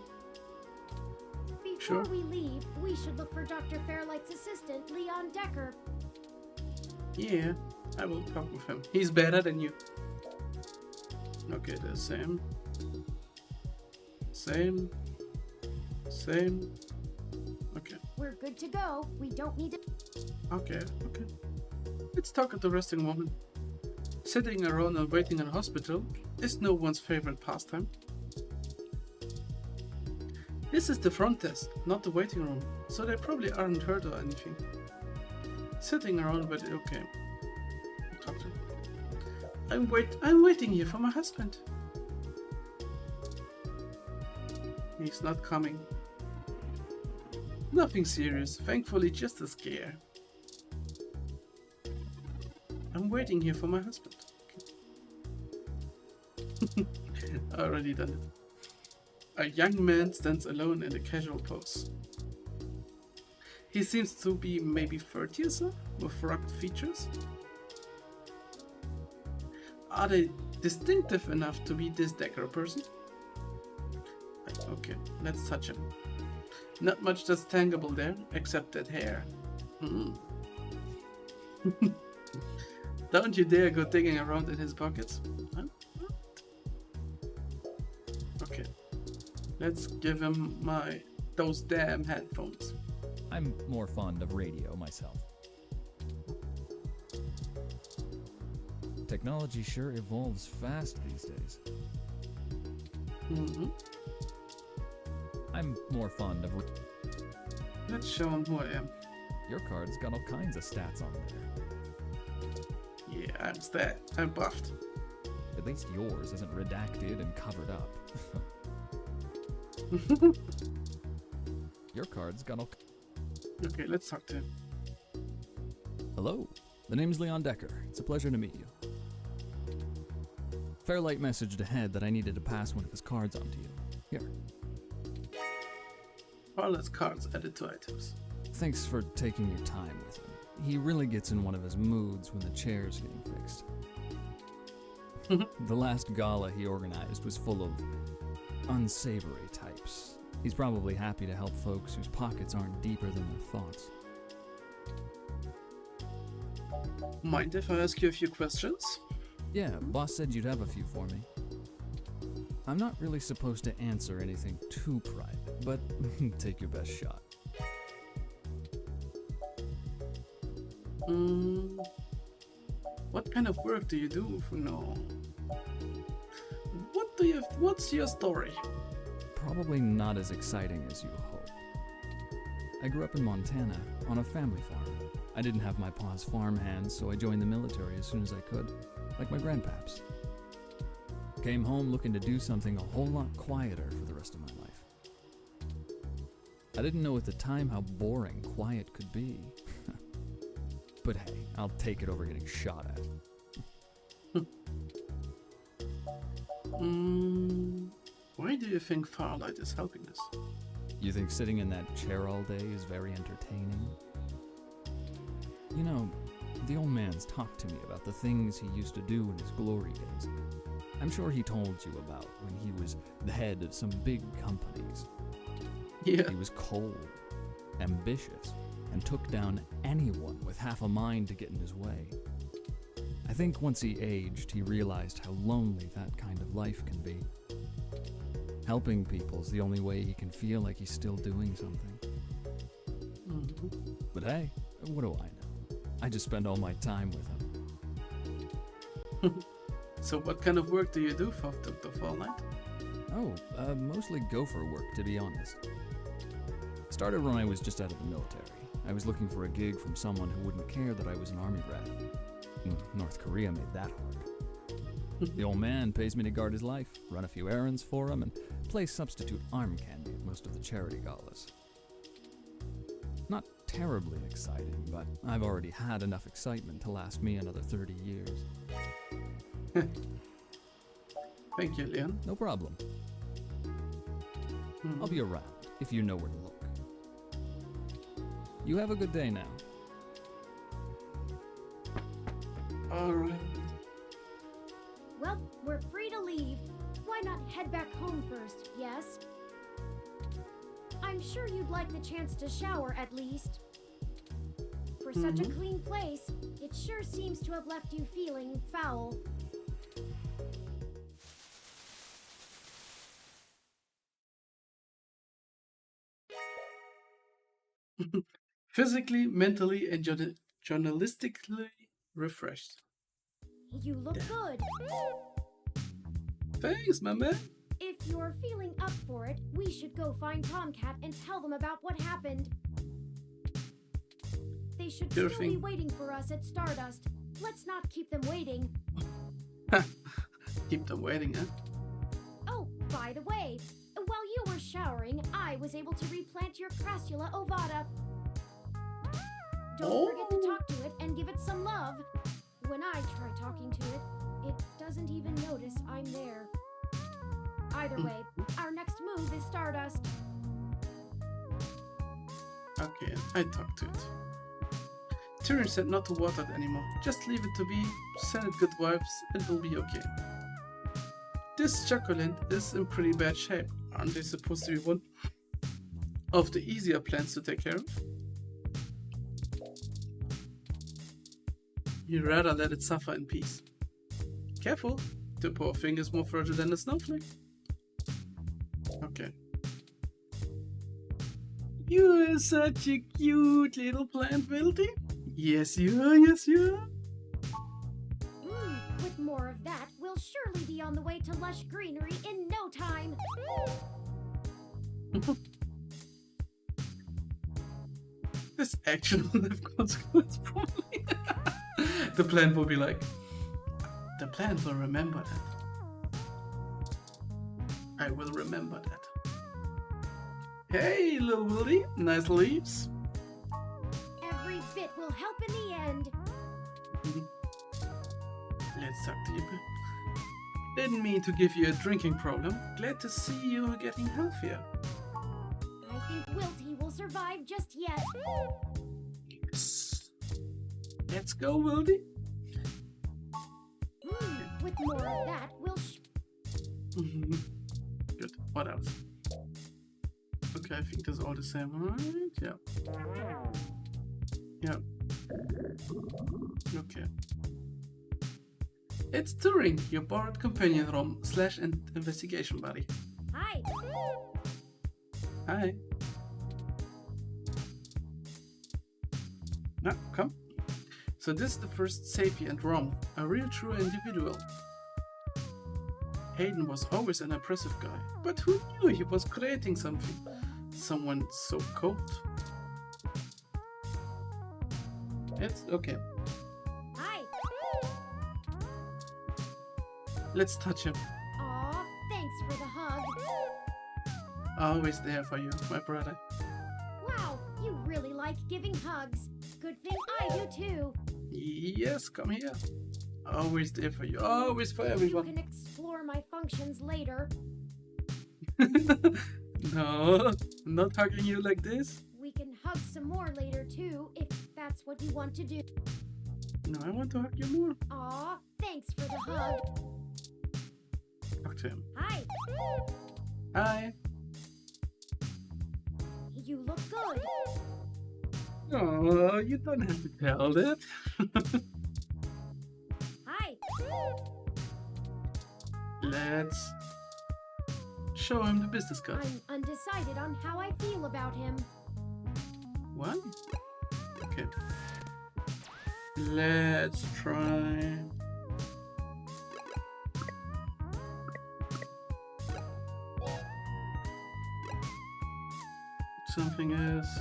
Before Sure. we leave, we should look for Dr. Fairlight's assistant, Leon Dekker. Yeah, I will talk with him. He's better than you. Okay, the same. Same. Same. Okay. We're good to go. We don't need to. Okay. Let's talk at the resting woman. Sitting around and waiting in a hospital is no one's favorite pastime. This is the front desk, not the waiting room, so they probably aren't hurt or anything. Sitting around with okay. Talk to him. I'm waiting here for my husband. He's not coming. Nothing serious, thankfully just a scare. I'm waiting here for my husband. Okay. Already done it. A young man stands alone in a casual pose. He seems to be maybe 30 or so, with rugged features. Are they distinctive enough to be this Dekker person? Okay, let's touch him. Not much that's tangible there, except that hair. Don't you dare go digging around in his pockets. Huh? Okay, let's give him those damn headphones. I'm more fond of radio myself. Technology sure evolves fast these days. I'm more fond of... Let's show him who I am. Your card's got all kinds of stats on there. Yeah, I'm stat. I'm buffed. At least yours isn't redacted and covered up. Your card's got all... Okay, let's talk to him. Hello, the name's Leon Dekker. It's a pleasure to meet you. Fairlight messaged ahead that I needed to pass one of his cards on to you. Here. All his cards added to items. Thanks for taking your time with him. He really gets in one of his moods when the chair's getting fixed. The last gala he organized was full of unsavory types. He's probably happy to help folks whose pockets aren't deeper than their thoughts. Mind if I ask you a few questions? Yeah, boss said you'd have a few for me. I'm not really supposed to answer anything too private, but take your best shot. What kind of work do you do for now? What's your story? Probably not as exciting as you hope. I grew up in Montana, on a family farm. I didn't have my pa's farm hands, so I joined the military as soon as I could, like my grandpaps. Came home looking to do something a whole lot quieter for the rest of my life. I didn't know at the time how boring quiet could be. But hey, I'll take it over getting shot at. Why do you think Farlight is helping us? You think sitting in that chair all day is very entertaining? You know, the old man's talked to me about the things he used to do in his glory days. I'm sure he told you about when he was the head of some big companies. Yeah. He was cold, ambitious, and took down anyone with half a mind to get in his way. I think once he aged, he realized how lonely that kind of life can be. Helping people's the only way he can feel like he's still doing something. But hey, what do I know? I just spend all my time with him. So what kind of work do you do for Dr. Farlight? Oh, mostly gopher work, to be honest. Started when I was just out of the military. I was looking for a gig from someone who wouldn't care that I was an army brat. North Korea made that hard. The old man pays me to guard his life, run a few errands for him, and play substitute arm candy at most of the charity galas. Not terribly exciting, but I've already had enough excitement to last me another 30 years. Thank you, Leon. No problem. I'll be around, if you know where to look. You have a good day now. Alright. Well, we're free to leave. Why not head back home first, yes? I'm sure you'd like the chance to shower at least. For such a clean place, it sure seems to have left you feeling foul. Physically, mentally, and journalistically refreshed. You look good. Thanks, my man. If you're feeling up for it, we should go find Tomcat and tell them about what happened. They should Sure still be thing. waiting for us at Stardust. Let's not keep them waiting. Keep them waiting, huh? Oh, by the way, while you were showering, I was able to replant your Crassula ovata. Don't forget to talk to it and give it some love. When I try talking to it, it doesn't even notice I'm there. Either way, our next move is Stardust. Okay, I talked to it. Tyrion said not to water it anymore. Just leave it to be, send it good vibes, it will be okay. This succulent is in pretty bad shape. Aren't they supposed to be one of the easier plants to take care of? You'd rather let it suffer in peace. Careful, the poor thing is more fragile than a snowflake. Okay. You are such a cute little plant, Wilty. Yes you are, yes you are. With more of that, we'll surely be on the way to lush greenery in no time. This action will have consequences, probably. The plant will be like, the plant will remember that. I will remember that. Hey, little Wildy, nice leaves. Every bit will help in the end. Let's talk to you. Didn't mean to give you a drinking problem. Glad to see you are getting healthier. I think Wilty will survive just yet. Yes. Let's go, Wildy. With more of that, we'll Good. What else? Okay, I think that's all the same, right? Yeah. Yeah. Okay. It's Turing, your borrowed companion ROM / investigation buddy. Hi. Hi. Now, come. So this is the first sapient ROM, a real true individual. Hayden was always an impressive guy, but who knew he was creating something? Someone so cold. It's okay. Hi. Let's touch him. Aw, thanks for the hug. Always there for you, my brother. Wow, you really like giving hugs. Good thing I do too. Yes, come here. Always there for you. Always for You everyone. can explore my functions later. No, I'm not hugging you like this. We can hug some more later too, if that's what you want to do. No, I want to hug you more. Aw, thanks for the hug. Talk to him. Hi, Hi. you look good. Oh, you don't have to tell that. Hi. Let's show him the business card. I'm undecided on how I feel about him. What? Okay. Let's try. Something else.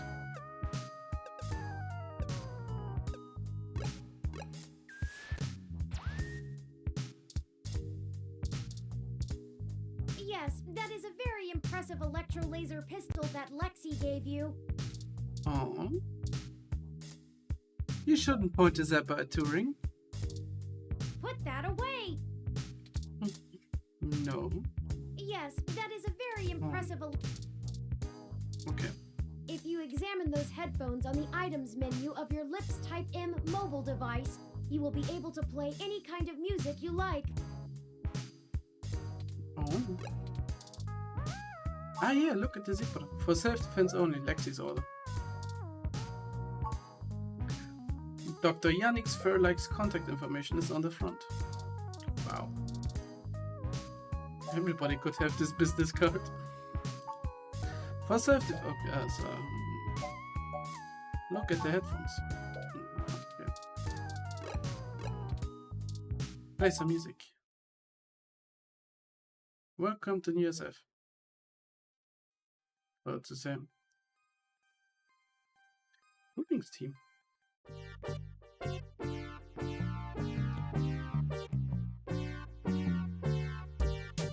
Yes, that is a very impressive electro-laser pistol that Lexi gave you. Oh. You shouldn't point a zapper at Turing. Put that away! No. Yes, that is a very impressive Okay. If you examine those headphones on the items menu of your Lips Type M mobile device, you will be able to play any kind of music you like. Oh. Ah, yeah, look at the zipper. For self-defense only, Lexi's order. Dr. Yannick's Furlik's contact information is on the front. Wow. Everybody could have this business card. For self-defense, okay, so look at the headphones. Okay. Play some music. Welcome to NSF. Well, it's the same. Groupings team.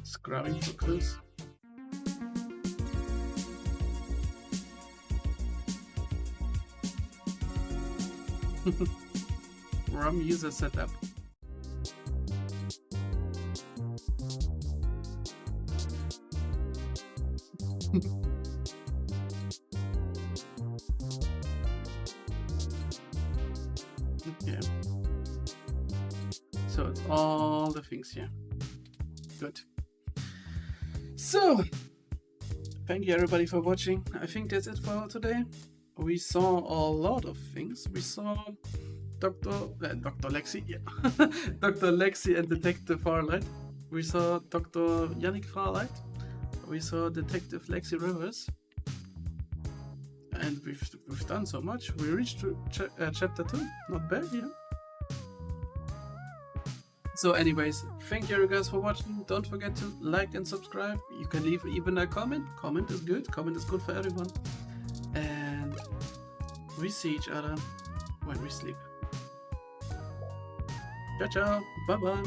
Scrubbing for clues. ROM user setup. Okay. So it's all the things here. Good. So, thank you everybody for watching. I think that's it for today. We saw a lot of things. We saw Dr. Lexi, yeah. Dr. Lexi and Detective Farlight. We saw Dr. Yannick Farlight. We saw Detective Lexi Rivers. And we've done so much. We reached to chapter 2. Not bad, yeah. So anyways, thank you guys for watching. Don't forget to like and subscribe. You can leave even a comment. Comment is good. Comment is good for everyone. And we see each other when we sleep. Ciao, ciao. Bye-bye.